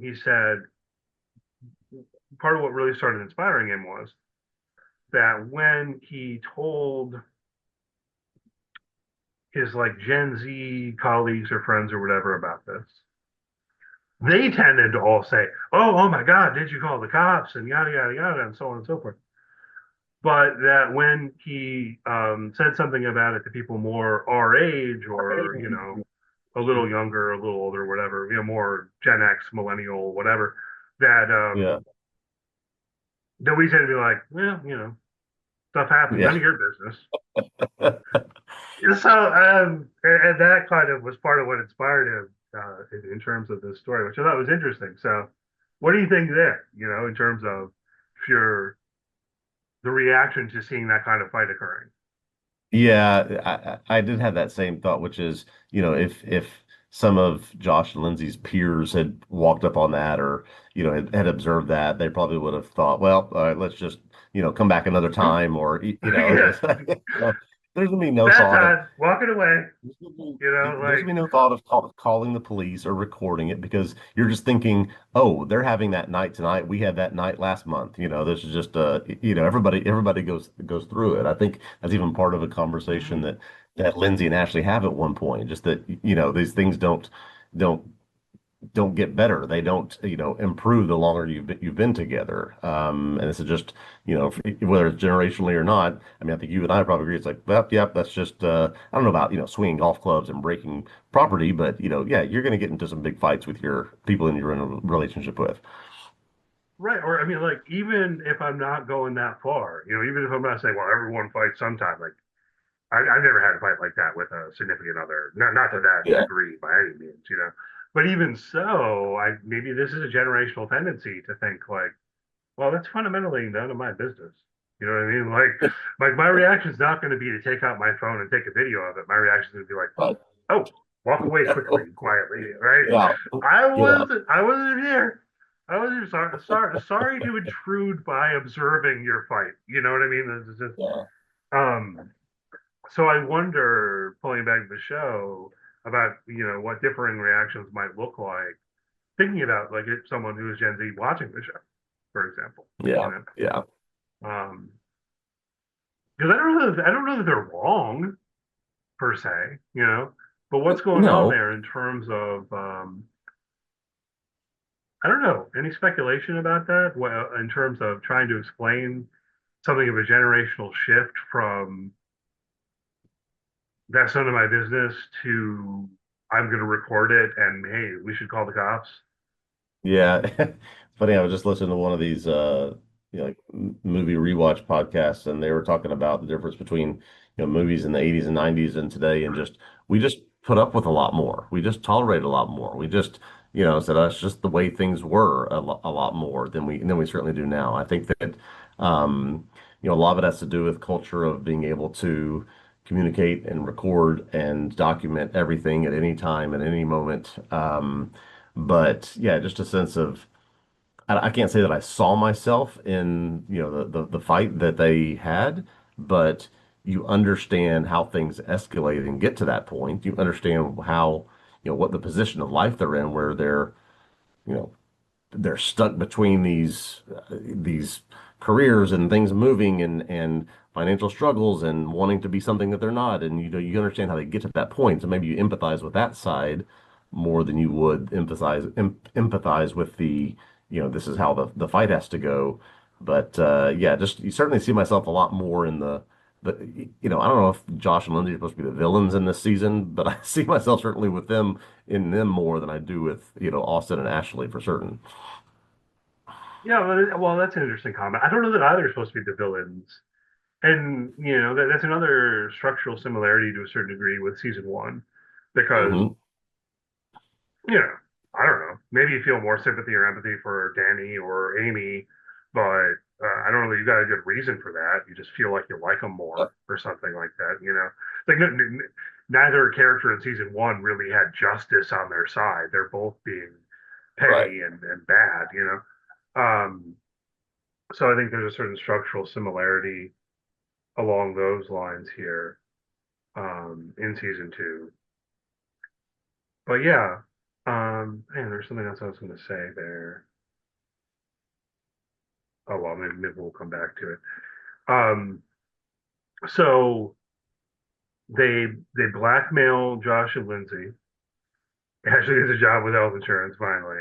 he said part of what really started inspiring him was that when he told his like Gen Z colleagues or friends or whatever about this, they tended to all say, oh my God, did you call the cops? And yada, yada, yada, and so on and so forth. But that when he said something about it to people more our age or, a little younger, a little older, whatever, more Gen X, millennial, whatever, that Yeah. that we tend to be like, well, stuff happens, none Yeah. of your business. So, and that kind of was part of what inspired him in terms of this story, which I thought was interesting. So, what do you think there? In terms of if you're the reaction to seeing that kind of fight occurring. Yeah, I did have that same thought, which is, if some of Josh and Lindsay's peers had walked up on that or, had observed that, they probably would have thought, well, all right, let's just, come back another time or, Yeah, there's gonna be no bad thought of time, walking away. there's Like gonna be no thought of calling the police or recording it because you're just thinking, oh, they're having that night tonight. We had that night last month. This is just everybody goes through it. I think that's even part of a conversation that Lindsay and Ashley have at one point. Just that these things don't don't get better. They don't, improve the longer you've been together. And this is just, whether it's generationally or not. I mean, I think you and I probably agree. It's like, well, yep, that's just, I don't know about, swinging golf clubs and breaking property, but yeah, you're going to get into some big fights with your people you're in a relationship with. right, or I mean, like even if I'm not going that far, even if I'm not saying, well, everyone fights sometime. Like I've never had a fight like that with a significant other, not to that Yeah. degree by any means. But even so, I maybe this is a generational tendency to think like, well, that's fundamentally none of my business. You know what I mean? Like my reaction is not going to be to take out my phone and take a video of it. My reaction is going to be like, But oh, walk away quickly, quietly, right? yeah, yeah, I wasn't here. I wasn't sorry to intrude by observing your fight. You know what I mean? This is just, yeah. um, so I wonder, pulling back the show, about what differing reactions might look like, thinking about like if someone who is Gen Z watching the show, for example. You Yeah, know, yeah. um, because I don't know that they're wrong per se, but what's going on No. there in terms of I don't know, any speculation about that? Well, in terms of trying to explain something of a generational shift from that's none of my business to I'm going to record it and hey, we should call the cops. Yeah. Funny, I was just listening to one of these like movie rewatch podcasts and they were talking about the difference between, movies in the 80s and 90s and today and just we just put up with a lot more. We just tolerate a lot more. We just, said that's just the way things were a lot more than we certainly do now. I think that a lot of it has to do with culture of being able to communicate and record and document everything at any time, at any moment. But yeah, just a sense of I can't say that I saw myself in, the fight that they had, but you understand how things escalate and get to that point. You understand how, what the position of life they're in, where you know, they're stuck between these careers and things moving and financial struggles and wanting to be something that they're not and you understand how they get to that point so maybe you empathize with that side more than you would empathize with the this is how the fight has to go but yeah just you certainly see myself a lot more in the I don't know if Josh and Lindsay are supposed to be the villains in this season but I see myself certainly with them in them more than I do with Austin and Ashley for certain. Yeah, well, that's an interesting comment. I don't know that either are supposed to be the villains, and that's another structural similarity to a certain degree with season one, because Hmm. you know, I don't know, maybe you feel more sympathy or empathy for Danny or Amy, but I don't know that you got a good reason for that. You just feel like you like them more or something like that. Like neither character in season one really had justice on their side. They're both being Right. petty and bad. Um, so I think there's a certain structural similarity along those lines here in season two. But yeah, man, there's something else I was going to say there. Oh well, maybe we'll come back to it. Um, so they blackmail Josh and Lindsay, Actually gets a job with health insurance finally.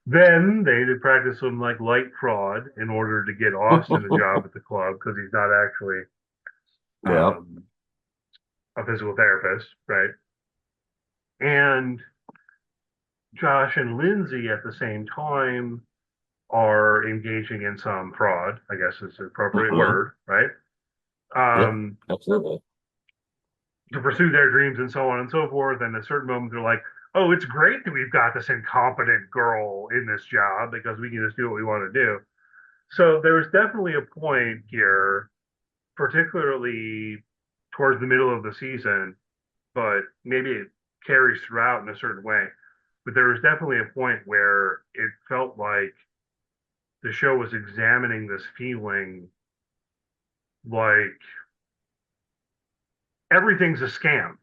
Then they did practice some like light fraud in order to get Austin a job at the club because he's not actually Yeah. um, a physical therapist, right? And Josh and Lindsay at the same time are engaging in some fraud, I guess is the appropriate Hmm. word, right? Yeah, Um, absolutely. to pursue their dreams and so on and so forth. And at a certain moment, they're like, oh, it's great that we've got this incompetent girl in this job because we can just do what we want to do. So there was definitely a point here, particularly towards the middle of the season, but maybe it carries throughout in a certain way. But there was definitely a point where it felt like the show was examining this feeling like everything's a scam.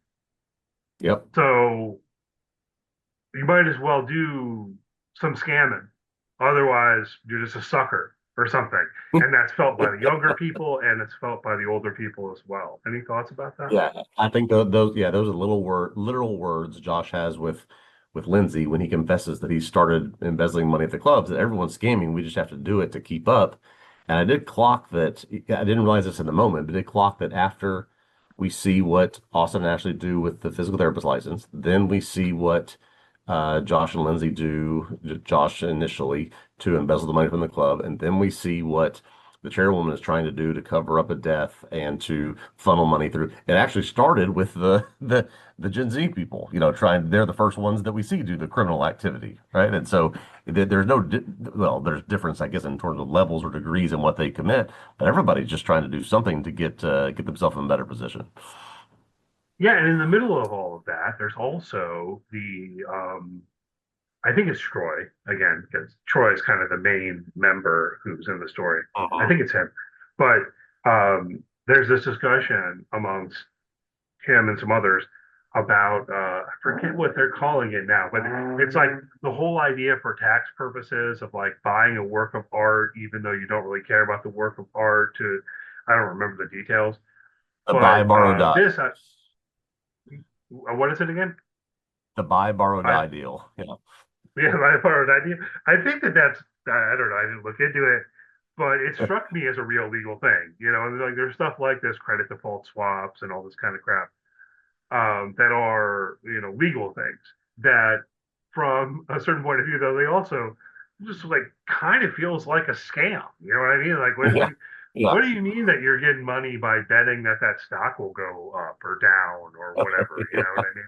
Yep. So you might as well do some scamming. Otherwise, you're just a sucker or something. And that's felt by the younger people and it's felt by the older people as well. Any thoughts about that? Yeah, I think those are literal words Josh has with Lindsay when he confesses that he started embezzling money at the clubs, that everyone's scamming, we just have to do it to keep up. And I did clock that. I didn't realize this in the moment, but I did clock that after we see what Austin and Ashley do with the physical therapist license, then we see what Josh and Lindsay do, Josh initially to embezzle the money from the club, and then we see what the chairwoman is trying to do to cover up a death and to funnel money through. It actually started with the Gen Z people, trying. They're the first ones that we see do the criminal activity, right? And so there's no, well, there's difference, I guess, in terms of levels or degrees in what they commit, but everybody's just trying to do something to get themselves in a better position. Yeah, and in the middle of all of that, there's also the I think it's Troy again, because Troy is kind of the main member who's in the story. I Uh-huh. think it's him. But there's this discussion amongst him and some others about I forget what they're calling it now, but it's like the whole idea for tax purposes of like buying a work of art, even though you don't really care about the work of art. To I don't remember the details, The but buy, borrow, die. this what is it again? The buy, borrow, I die deal. Yeah. Yeah, my borrowed idea. I think that's I don't know. I didn't look into it, but it struck me as a real legal thing. And like there's stuff like this, credit default swaps and all this kind of crap that are legal things that, from a certain point of view, though, they also just like kind of feels like a scam. You know what I mean? Like Yeah. Yeah. what do you mean that you're getting money by betting that that stock will go up or down or whatever? You know what I mean?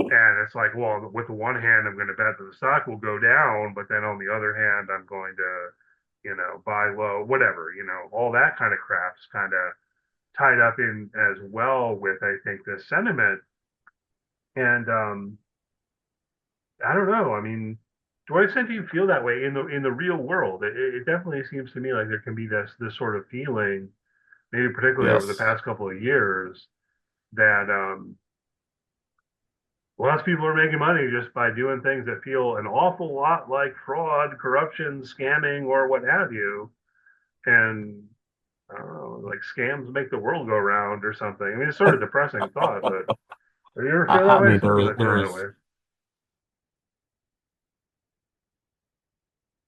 And it's like, well, with the one hand, I'm going to bet that the stock will go down, but then on the other hand, I'm going to, buy low, whatever, all that kind of crap's kind of tied up in as well with, I think, this sentiment. And I don't know. I mean, to what extent do you feel that way in the real world? It definitely seems to me like there can be this sort of feeling, maybe particularly over the Yes. past couple of years, that lots of people are making money just by doing things that feel an awful lot like fraud, corruption, scamming, or what have you. And I don't know, like scams make the world go round or something. I mean, it's sort of depressing thought, but do you ever feel that I way? mean, Sometimes I feel there that is way.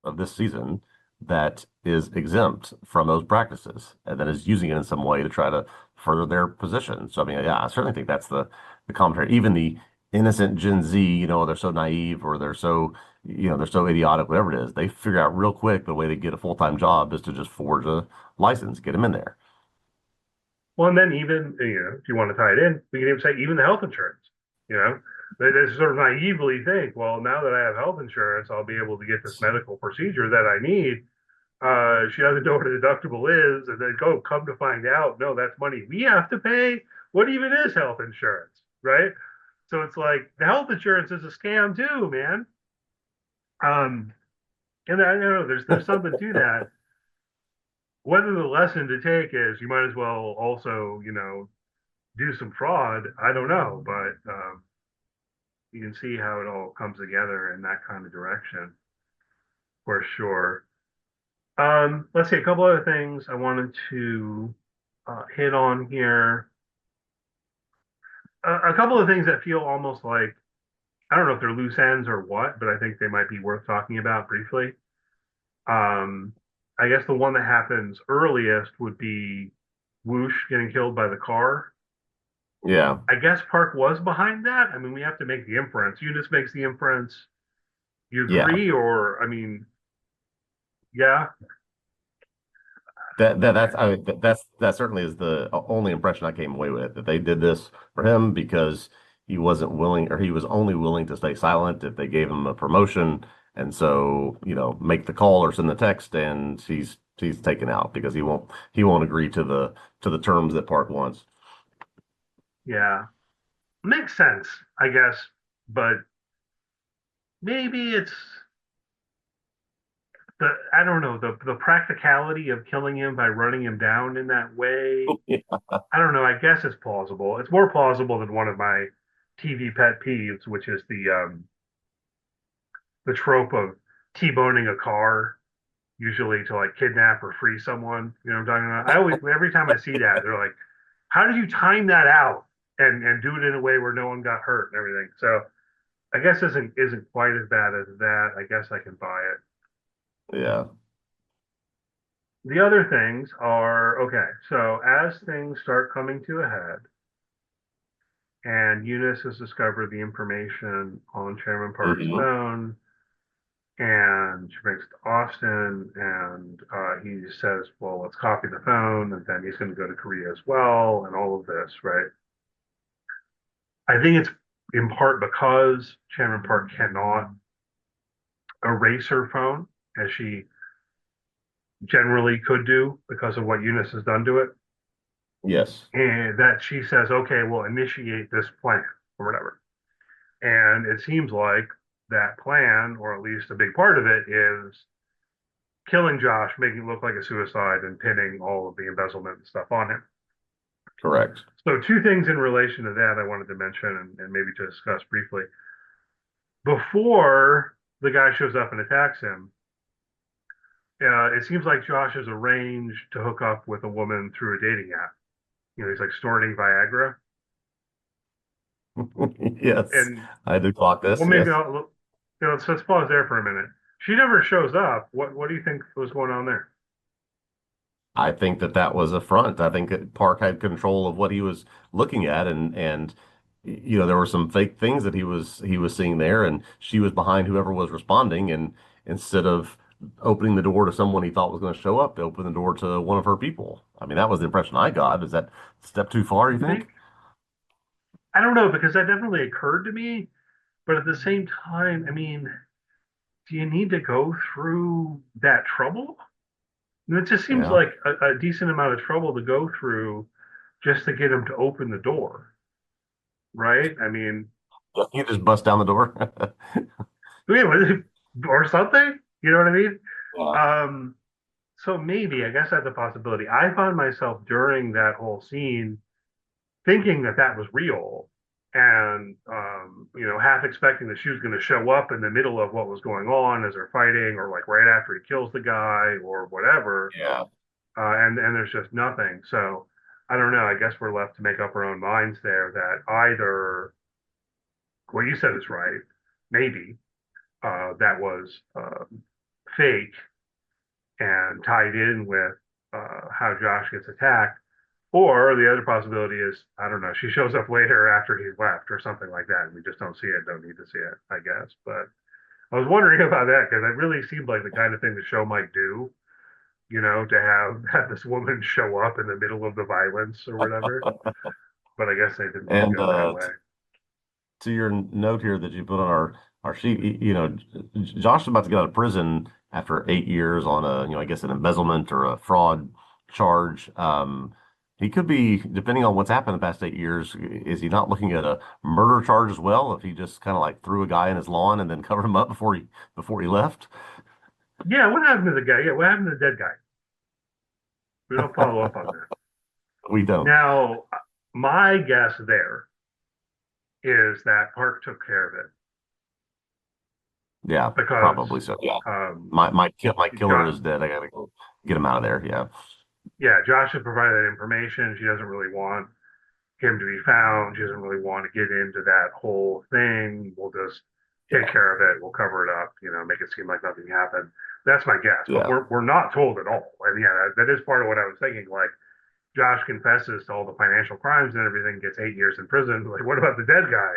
of this season that is exempt from those practices and that is using it in some way to try to further their position. So, I mean, yeah, I certainly think that's the commentary. Even the innocent Gen Z, they're so naive or they're so idiotic, whatever it is, they figure out real quick the way to get a full-time job is to just forge a license, get them in there. Well, and then even, if you want to tie it in, we can even say even the health insurance, you know, they sort of naively think, well, now that I have health insurance, I'll be able to get this medical procedure that I need. She doesn't know what a deductible is, and then come to find out, no, that's money we have to pay. What even is health insurance, right? So it's like the health insurance is a scam too, man. Um, and I don't know there's something to that. Whether the lesson to take is you might as well also, do some fraud, I don't know, but you can see how it all comes together in that kind of direction for sure. Let's see a couple other things I wanted to hit on here. A couple of things that feel almost like I don't know if they're loose ends or what, but I think they might be worth talking about briefly. Um, I guess the one that happens earliest would be Whoosh getting killed by the car. Yeah. I guess Park was behind that. I mean, we have to make the inference. Eunice makes the inference. You Yeah. agree, or I mean, yeah, That certainly is the only impression I came away with, that they did this for him because he wasn't willing, or he was only willing to stay silent if they gave him a promotion. And so, make the call or send the text, and he's taken out because he won't agree to the terms that Park wants. yeah, makes sense, I guess. But maybe it's the I don't know the practicality of killing him by running him down in that way. I don't know. I guess it's plausible. It's more plausible than one of my TV pet peeves, which is the trope of T-boning a car, usually to like kidnap or free someone. You know what I'm talking about? I always, every time I see that, they're like, "How did you time that out and do it in a way where no one got hurt and everything?" So I guess isn't quite as bad as that. I guess I can buy it. Yeah. The other things are okay. So as things start coming to a head, and Eunice has discovered the information on Chairman Park's Hmm. phone, and she brings it to Austin, and he says, "Well, let's copy the phone," and then he's going to go to Korea as well, and all of this, right? I think it's in part because Chairman Park cannot erase her phone as she generally could do because of what Eunice has done to it, Yes. and that she says, "Okay, we'll initiate this plan or whatever." And it seems like that plan, or at least a big part of it, is killing Josh, making it look like a suicide, and pinning all of the embezzlement and stuff on him. Correct. So, two things in relation to that I wanted to mention and maybe to discuss briefly. Before the guy shows up and attacks him, it seems like Josh has arranged to hook up with a woman through a dating app. He's like snorting Viagra. Yes. And I did clock well, this. maybe Yes. I'll, let's pause there for a minute. She never shows up. What do you think was going on there? I think that was a front. I think that Park had control of what he was looking at, and there were some fake things that he was seeing there, and she was behind whoever was responding, and instead of opening the door to someone he thought was going to show up, they opened the door to one of her people. I mean, that was the impression I got. Is that a step too far, you think? Maybe, I don't know because that definitely occurred to me, but at the same time, I mean, do you need to go through that trouble? And it just seems Yeah. like a decent amount of trouble to go through just to get him to open the door, right? I mean, You just bust down the door. yeah, or something. You know what I mean? Yeah. Um, so maybe I guess that's a possibility. I found myself during that whole scene thinking that that was real, and half expecting that she was going to show up in the middle of what was going on as they're fighting, or like right after he kills the guy, or whatever. Yeah. And there's just nothing. So I don't know. I guess we're left to make up our own minds there. That either what you said is right, maybe that was fake and tied in with how Josh gets attacked. Or the other possibility is, I don't know, she shows up later after he's left or something like that, and we just don't see it, don't need to see it, I guess. But I was wondering about that because it really seemed like the kind of thing the show might do, to have this woman show up in the middle of the violence or whatever. But I guess they didn't want to And go that way. to your note here that you put on our sheet, Josh is about to get out of prison after 8 years on I guess an embezzlement or a fraud charge. He could be, depending on what's happened the past 8 years, is he not looking at a murder charge as well? If he just kind of like threw a guy in his lawn and then covered him up before he left? Yeah, what happened to the guy? Yeah, what happened to the dead guy? We don't follow up on that. We don't. Now, my guess there is that Park took care of it Yeah, because probably so. Yeah. um, My killer Josh, is dead. I gotta go get him out of there. Yeah. yeah, Josh had provided that information she doesn't really want. him to be found. She doesn't really want to get into that whole thing. We'll just take care of it. We'll cover it up, make it seem like nothing happened. That's my guess, but Yeah. we're not told at all. And yeah, that is part of what I was thinking. Like Josh confesses to all the financial crimes and everything, gets 8 years in prison. Like, what about the dead guy?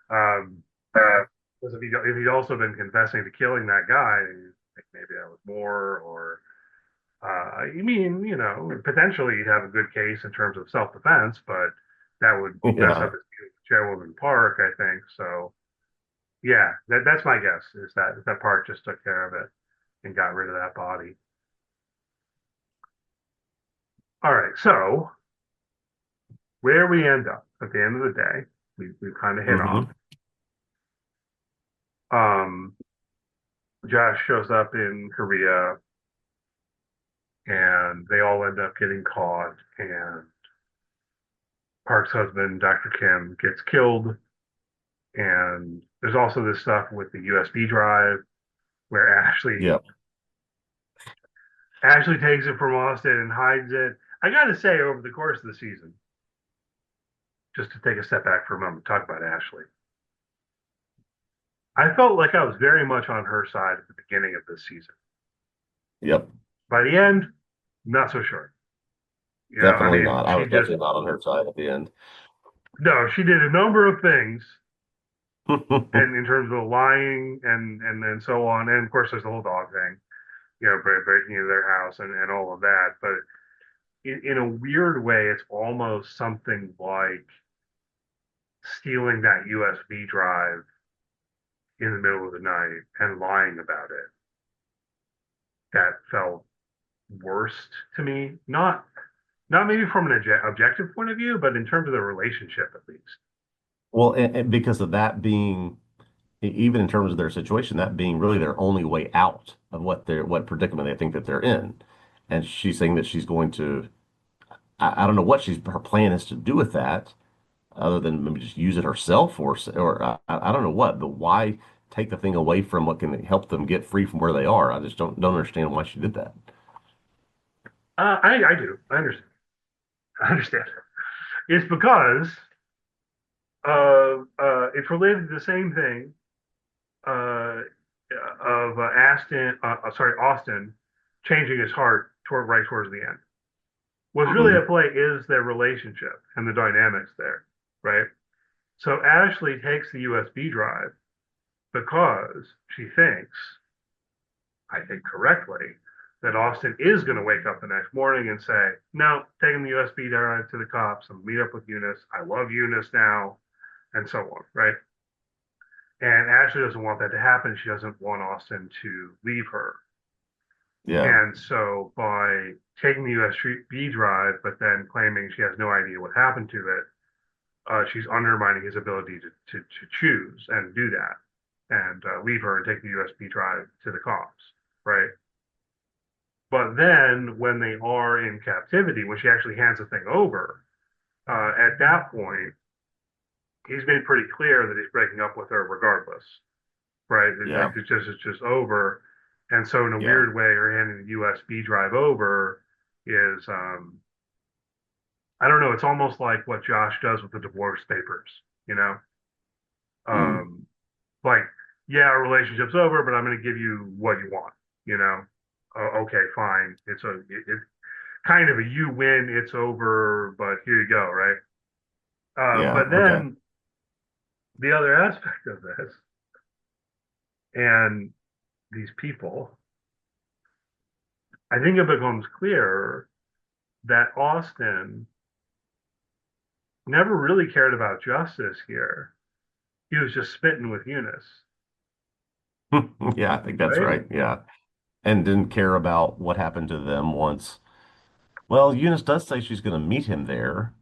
Um, because if he'd also been confessing to killing that guy, like maybe that was more, or you mean, potentially he'd have a good case in terms of self-defense, but that would mess Yeah. up his deal with Chairwoman Park, I think. So yeah, that's my guess is that Park just took care of it and got rid of that body. All right, so where we end up at the end of the day, we kind of hit on. Hmm. Um, Josh shows up in Korea, and they all end up getting caught, and Park's husband, Dr. Kim, gets killed. And there's also this stuff with the USB drive where Yeah. Ashley takes it from Austin and hides it. I got to say, over the course of the season, just to take a step back for a moment, talk about Ashley. I felt like I was very much on her side at the beginning of this season. Yep. By the end, not so sure. I Definitely mean, not. I was definitely not on her side at the end. no, she did a number of things, and in terms of lying and so on, and of course there's the whole dog thing, breaking into their house and all of that. But in a weird way, it's almost something like stealing that USB drive in the middle of the night and lying about it. That felt worst to me. Not maybe from an objective point of view, but in terms of the relationship at least. Well, and because of that being, even in terms of their situation, that being really their only way out of what predicament they think that they're in. And she's saying that she's going to, I don't know what her plan is to do with that, other than maybe just use it herself, or I don't know what, but why take the thing away from what can help them get free from where they are? I just don't understand why she did that. I do. I understand. I understand. It's because it's related to the same thing uh, of Austin changing his heart right towards the end. What's really Hmm. at play is their relationship and the dynamics there, right? So Ashley takes the USB drive because she thinks, I think correctly, that Austin is going to wake up the next morning and say, no, taking the USB drive to the cops and meet up with Eunice. I love Eunice now, and so on, right? And Ashley doesn't want that to happen. She doesn't want Austin to leave her. Yeah. And so by taking the USB drive, but then claiming she has no idea what happened to it, she's undermining his ability to choose and do that and leave her and take the USB drive to the cops, right? But then when they are in captivity, when she actually hands the thing over, at that point, he's made pretty clear that he's breaking up with her regardless, right? Yeah. It's just over. And so in a Yeah. weird way, her handing the USB drive over is I don't know, it's almost like what Josh does with the divorce papers, you know? Mm. Um, like, yeah, our relationship's over, but I'm going to give you what you want, you know? Okay, fine. It's kind of a you win, it's over, but here you go, right? Yeah. But Okay. then the other aspect of this, and these people, I think it becomes clear that Austin never really cared about justice here. He was just spitting with Eunice, Yeah, I think that's right? right. Yeah. And didn't care about what happened to them once. Well, Eunice does say she's going to meet him there,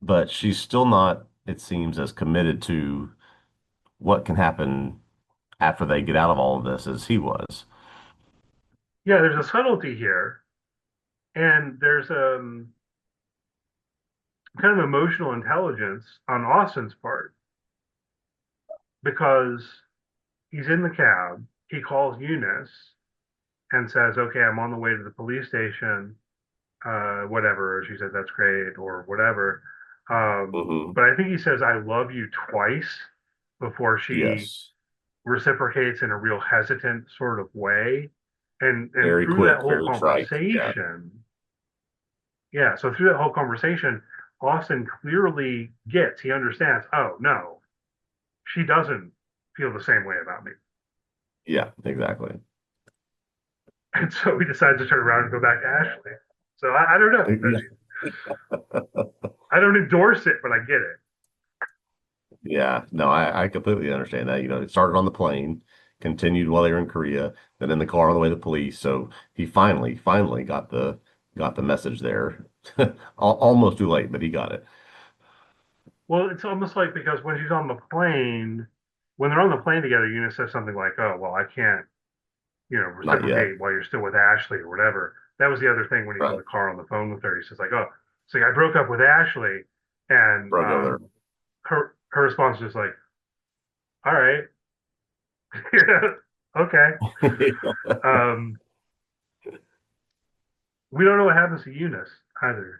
but she's still not, it seems, as committed to what can happen after they get out of all of this as he was. Yeah, there's a subtlety here, and there's kind of emotional intelligence on Austin's part because he's in the cab. He calls Eunice and says, "Okay, I'm on the way to the police station. Whatever." She says, "That's great," or whatever. Hmm. But I think he says "I love you" twice before she Yes. reciprocates in a real hesitant sort of way. And Very through that quick, whole very trite. Yeah. conversation, yeah, so through that whole conversation, Austin clearly gets, he understands, oh no, she doesn't feel the same way about me. Yeah, exactly. And so he decides to turn around and go back to Ashley. So I don't know. Yeah. I don't endorse it, but I get it. Yeah. No, I completely understand that. It started on the plane, continued while they were in Korea, then in the car on the way to the police. So he finally got the message there. Almost too late, but he got it. Well, it's almost like because when she's on the plane, when they're on the plane together, Eunice says something like, "Oh, well, I can't, Not yet. reciprocate while you're still with Ashley or whatever." That was the other thing when he's in Right. the car on the phone with her. He says like, "Oh, so I broke up with Ashley," and Broke over her response is like, "All right, okay." there. Um, we don't know what happens to Eunice either.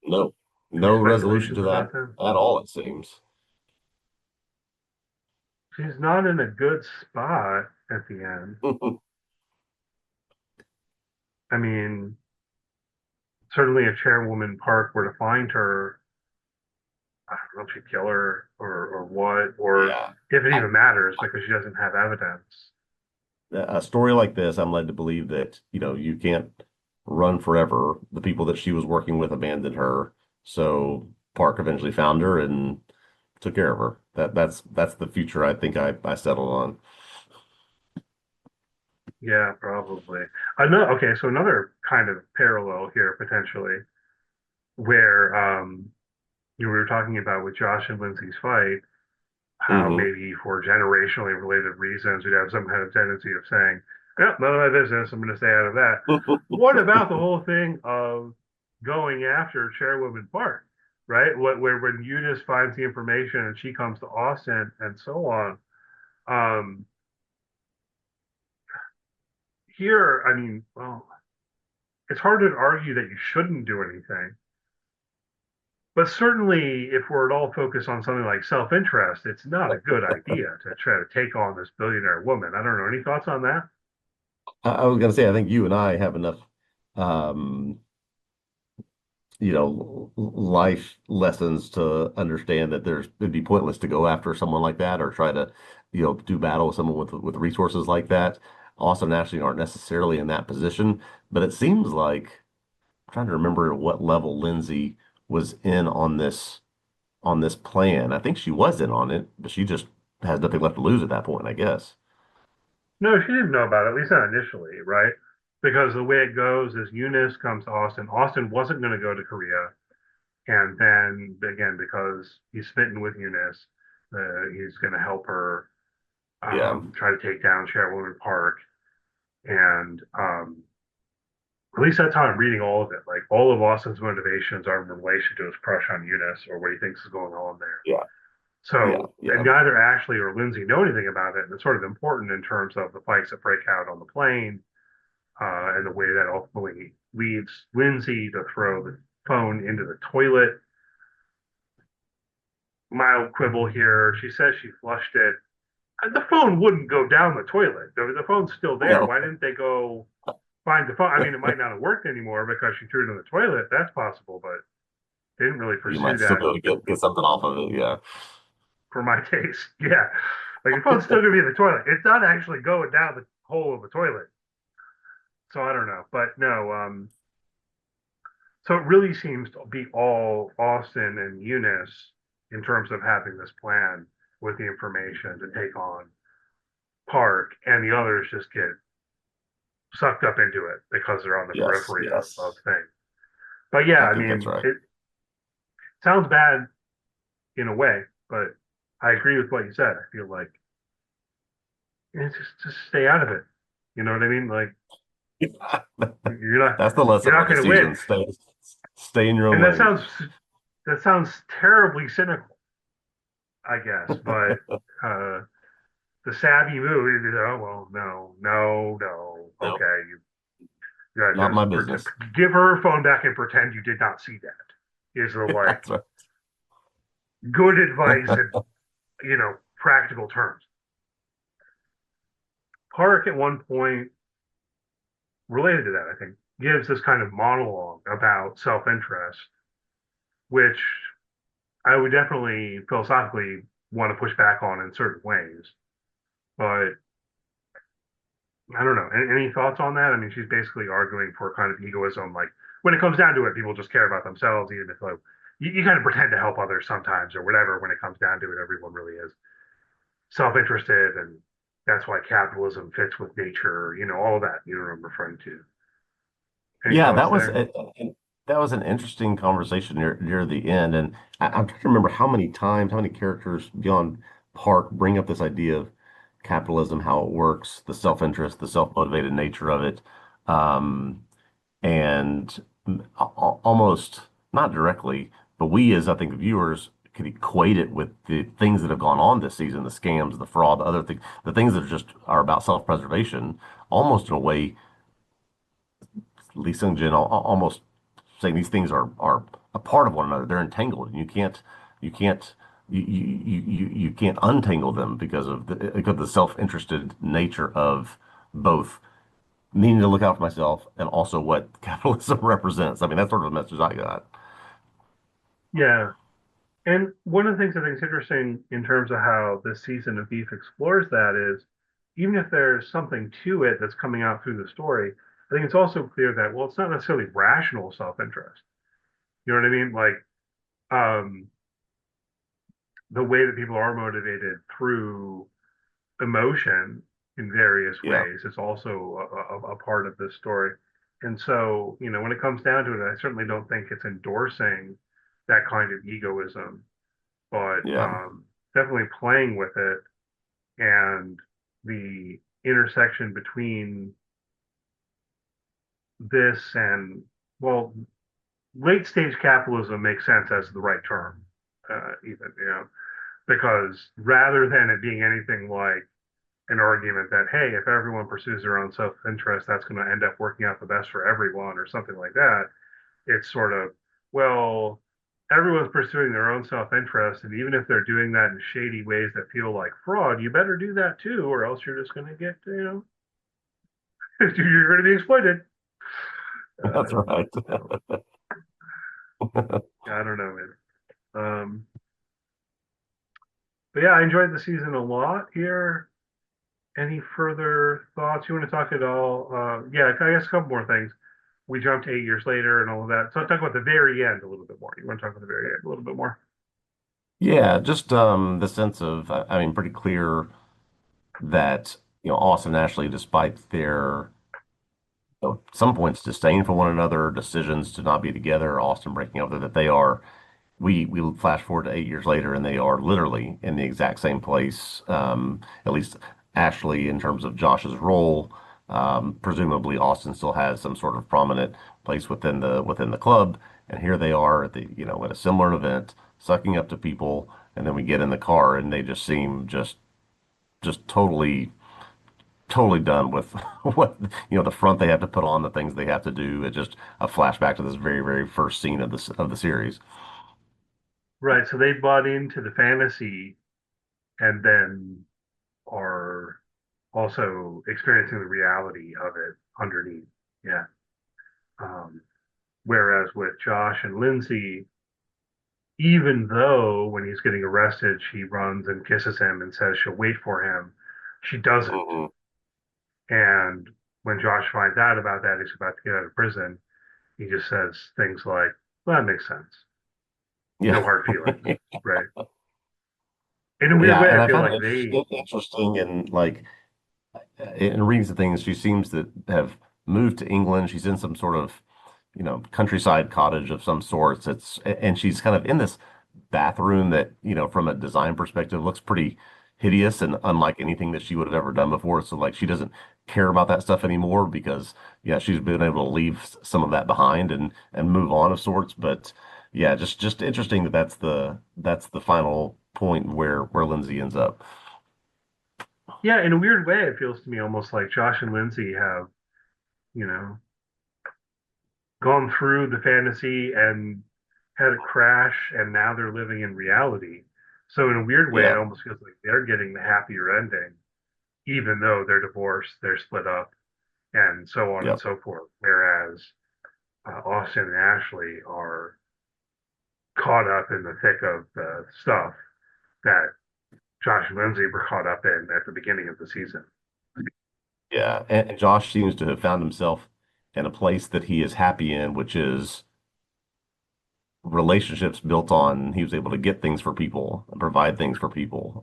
No, Any no resolution speculations to that about them? at all, it seems. She's not in a good spot at the end. I mean, certainly if Chairwoman Park were to find her, I don't know if she'd kill her or what, or Yeah. if it I, even matters because she doesn't have evidence. a story like this, I'm led to believe that, you can't run forever. The people that she was working with abandoned her. So Park eventually found her and took care of her. That's the future I think I settled on. Yeah, probably. Another, okay, so another kind of parallel here potentially, where we were talking about with Josh and Lindsay's fight, how Hmm. maybe for generationally related reasons we'd have some kind of tendency of saying, "Yeah, none of my business. I'm going to stay out of that." What about the whole thing of going after Chairwoman Park, right? Where when Eunice finds the information and she comes to Austin and so on. Um, Here, I mean, well, it's hard to argue that you shouldn't do anything, but certainly if we're at all focused on something like self-interest, it's not a good idea to try to take on this billionaire woman. I don't know. Any thoughts on that? I was gonna say, I think you and I have enough um life lessons to understand that it'd be pointless to go after someone like that or try to, do battle with someone with resources like that. Austin and Ashley aren't necessarily in that position, but it seems like I'm trying to remember at what level Lindsay was in on this plan. I think she was in on it, but she just has nothing left to lose at that point, I guess. No, she didn't know about it, at least not initially, right? Because the way it goes is Eunice comes to Austin. Austin wasn't going to go to Korea. And then again, because he's smitten with Eunice, he's going to help her Yeah, try to take down Chairwoman Park. And at least that's how I'm reading all of it. Like all of Austin's motivations are in relation to his crush on Eunice or what he thinks is going on there. yeah, yeah, So, and yeah, neither Ashley or Lindsay know anything about it. And it's sort of important in terms of the fights that break out on the plane and the way that ultimately leads Lindsay to throw the phone into the toilet. Mild quibble here. She says she flushed it. The phone wouldn't go down the toilet. The phone's still there. no, Why didn't they go find the phone? I mean, it might not have worked anymore because she threw it in the toilet. That's possible, but they didn't really you pursue might still that be able to get something off of it. Yeah. for my taste. Yeah. Like the phone's still gonna be in the toilet. It's not actually going down the hole of the toilet. So I don't know. But no, so it really seems to be all Austin and Eunice in terms of having this plan with the information to take on Park, and the others just get sucked up into it because they're on the Yes, periphery of yes. things. But yeah, I I think that's mean, right. it sounds bad in a way, but I agree with what you said. I feel like just stay out of it. You know what I mean? Like you're not That's the lesson you're of not the going to win, season. Stay in your own and lane. that sounds terribly cynical, I guess. But uh, the savvy move is, oh well, no, No, okay, you gotta not just my business. give her her phone back and pretend you did not see that. Is the like That's right. good advice in, practical terms. Park at one point, related to that, I think, gives this kind of monologue about self-interest, which I would definitely philosophically want to push back on in certain ways. But I don't know. Any thoughts on that? I mean, she's basically arguing for kind of egoism. Like when it comes down to it, people just care about themselves, even if like you kind of pretend to help others sometimes or whatever. When it comes down to it, everyone really is self-interested, and that's why capitalism fits with nature. All of that. You know what I'm referring to. Any Yeah, thoughts there? that was an interesting conversation near the end, and I'm trying to remember how many times, how many characters beyond Park bring up this idea of capitalism, how it works, the self-interest, the self-motivated nature of it, and almost not directly, but we as I think viewers could equate it with the things that have gone on this season, the scams, the fraud, the other things, the things that just are about self-preservation, almost in a way Lee Sung Jin almost saying these things are a part of one another. They're entangled, and you can't you can't untangle them because of the self-interested nature of both needing to look out for myself and also what capitalism represents. I mean, that's sort of the message I got. Yeah. And one of the things I think is interesting in terms of how this season of Beef explores that is, even if there's something to it that's coming out through the story, I think it's also clear that, well, it's not necessarily rational self-interest. You know what I mean? Like, um, the way that people are motivated through emotion in various Yeah, ways is also a part of this story. And so, when it comes down to it, I certainly don't think it's endorsing that kind of egoism, but yeah, definitely playing with it and the intersection between this and, well, late stage capitalism makes sense as the right term, even, because rather than it being anything like an argument that, hey, if everyone pursues their own self interest, that's going to end up working out the best for everyone or something like that. It's sort of, well, everyone's pursuing their own self interest. And even if they're doing that in shady ways that feel like fraud, you better do that too, or else you're just going to get, you're going to be exploited. that's Uh, right. so I don't know, man. But yeah, I enjoyed the season a lot here. Any further thoughts you want to talk at all? Yeah, I guess a couple more things. We jumped 8 years later and all of that. So I'll talk about the very end a little bit more. You want to talk about the very end a little bit more? Yeah, just the sense of, I mean, pretty clear that Austin and Ashley, despite their some points disdain for one another, decisions to not be together, Austin breaking up, that they are. We flash forward to 8 years later, and they are literally in the exact same place. At least Ashley, in terms of Josh's role, presumably Austin still has some sort of prominent place within the club, and here they are at the at a similar event, sucking up to people, and then we get in the car, and they just seem just totally done with what the front they have to put on, the things they have to do. It's just a flashback to this very first scene of the series. Right. So they bought into the fantasy and then are also experiencing the reality of it underneath. Yeah. Um, Whereas with Josh and Lindsay, even though when he's getting arrested, she runs and kisses him and says she'll wait for him, she doesn't. Hmm. And when Josh finds out about that, he's about to get out of prison. He just says things like, well, that makes sense. No Yeah. hard feelings. Right. In a weird Yeah, way, and I I feel found like it they, interesting and like in reading some things, she seems to have moved to England. She's in some sort of, countryside cottage of some sorts. And she's kind of in this bathroom that, from a design perspective, looks pretty hideous and unlike anything that she would have ever done before. So like she doesn't care about that stuff anymore because yeah, she's been able to leave some of that behind and move on of sorts. But yeah, just interesting that that's the final point where Lindsay ends up. yeah, in a weird way, it feels to me almost like Josh and Lindsay have, you know, gone through the fantasy and had a crash and now they're living in reality. So in a weird way, it Yeah. almost feels like they're getting the happier ending, even though they're divorced, they're split up, and so on and Yep. so forth. Whereas Austin and Ashley are caught up in the thick of the stuff that Josh and Lindsay were caught up in at the beginning of the season. Yeah. And Josh seems to have found himself in a place that he is happy in, which is relationships built on he was able to get things for people and provide things for people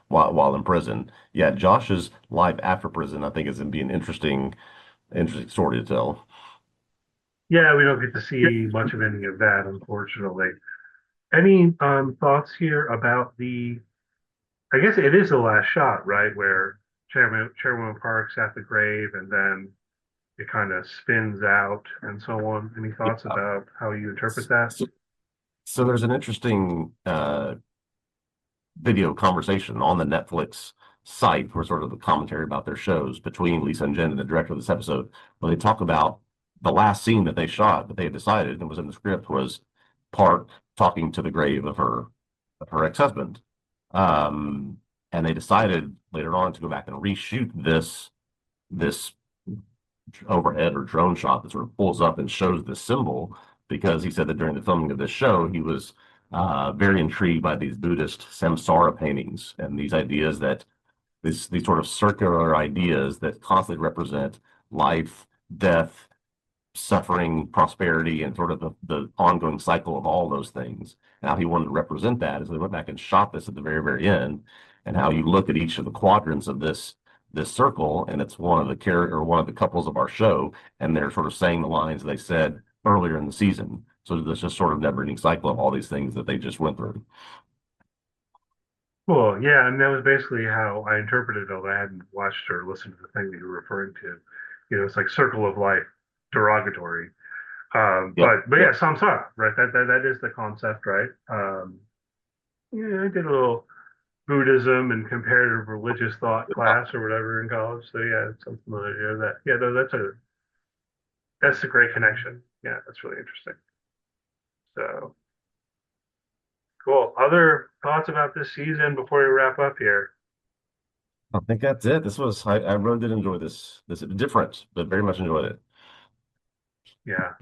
while in prison. Yeah, Josh's life after prison, I think, is going to be an interesting story to tell. Yeah, we don't get to see much of any of that, unfortunately. Any thoughts here about the? I guess it is the last shot, right, where Chairwoman Park's at the grave, and then it kind of spins out and so on. Any thoughts Yeah. about how you interpret that? So, so there's an interesting video conversation on the Netflix site for sort of the commentary about their shows between Lisa and Jen and the director of this episode, where they talk about the last scene that they shot that they had decided and was in the script was Park talking to the grave of her ex-husband. Um, and they decided later on to go back and reshoot this overhead or drone shot that sort of pulls up and shows this symbol because he said that during the filming of this show, he was very intrigued by these Buddhist samsara paintings and these ideas that these sort of circular ideas that constantly represent life, death, suffering, prosperity, and sort of the ongoing cycle of all those things. And how he wanted to represent that is they went back and shot this at the very, very end, and how you look at each of the quadrants of this circle, and it's one of the character or one of the couples of our show, and they're sort of saying the lines they said earlier in the season. So there's just sort of never-ending cycle of all these things that they just went through. Cool. Yeah, and that was basically how I interpreted it, although I hadn't watched or listened to the thing that you were referring to. It's like circle of life, derogatory. Yep. But yeah, Yep. samsara, right? That is the concept, right? Yeah, I did a little Buddhism and comparative religious thought class or whatever in college. So yeah, it's something familiar with that. Yeah, no, that's a great connection. Yeah, that's really interesting. So cool. Other thoughts about this season before we wrap up here? I think that's it. I really did enjoy this different, but very much enjoyed it. Yeah.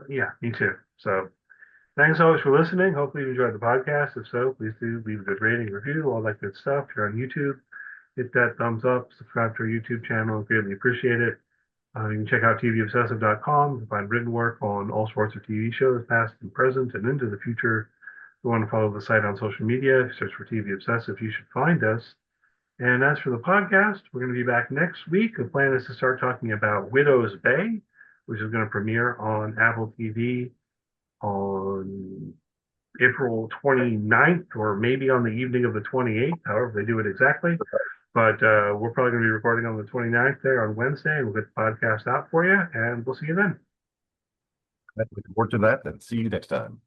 Yeah, me too. So thanks always for listening. Hopefully you enjoyed the podcast. If so, please do leave a good rating, review, all that good stuff. If you're on YouTube, hit that thumbs up, subscribe to our YouTube channel. Greatly appreciate it. You can check out TVObscast.com to find written work on all sorts of TV shows, past and present, and into the future. If you want to follow the site on social media, search for TV Obsessive. You should find us. And as for the podcast, we're going to be back next week. The plan is to start talking about Widow's Bay, which is going to premiere on Apple TV on April 29th, or maybe on the evening of the 28th, however they do it exactly. But we're probably going to be recording on the 29th there on Wednesday, and we'll get the podcast out for you, and we'll see you then. Looking forward to that and see you next time.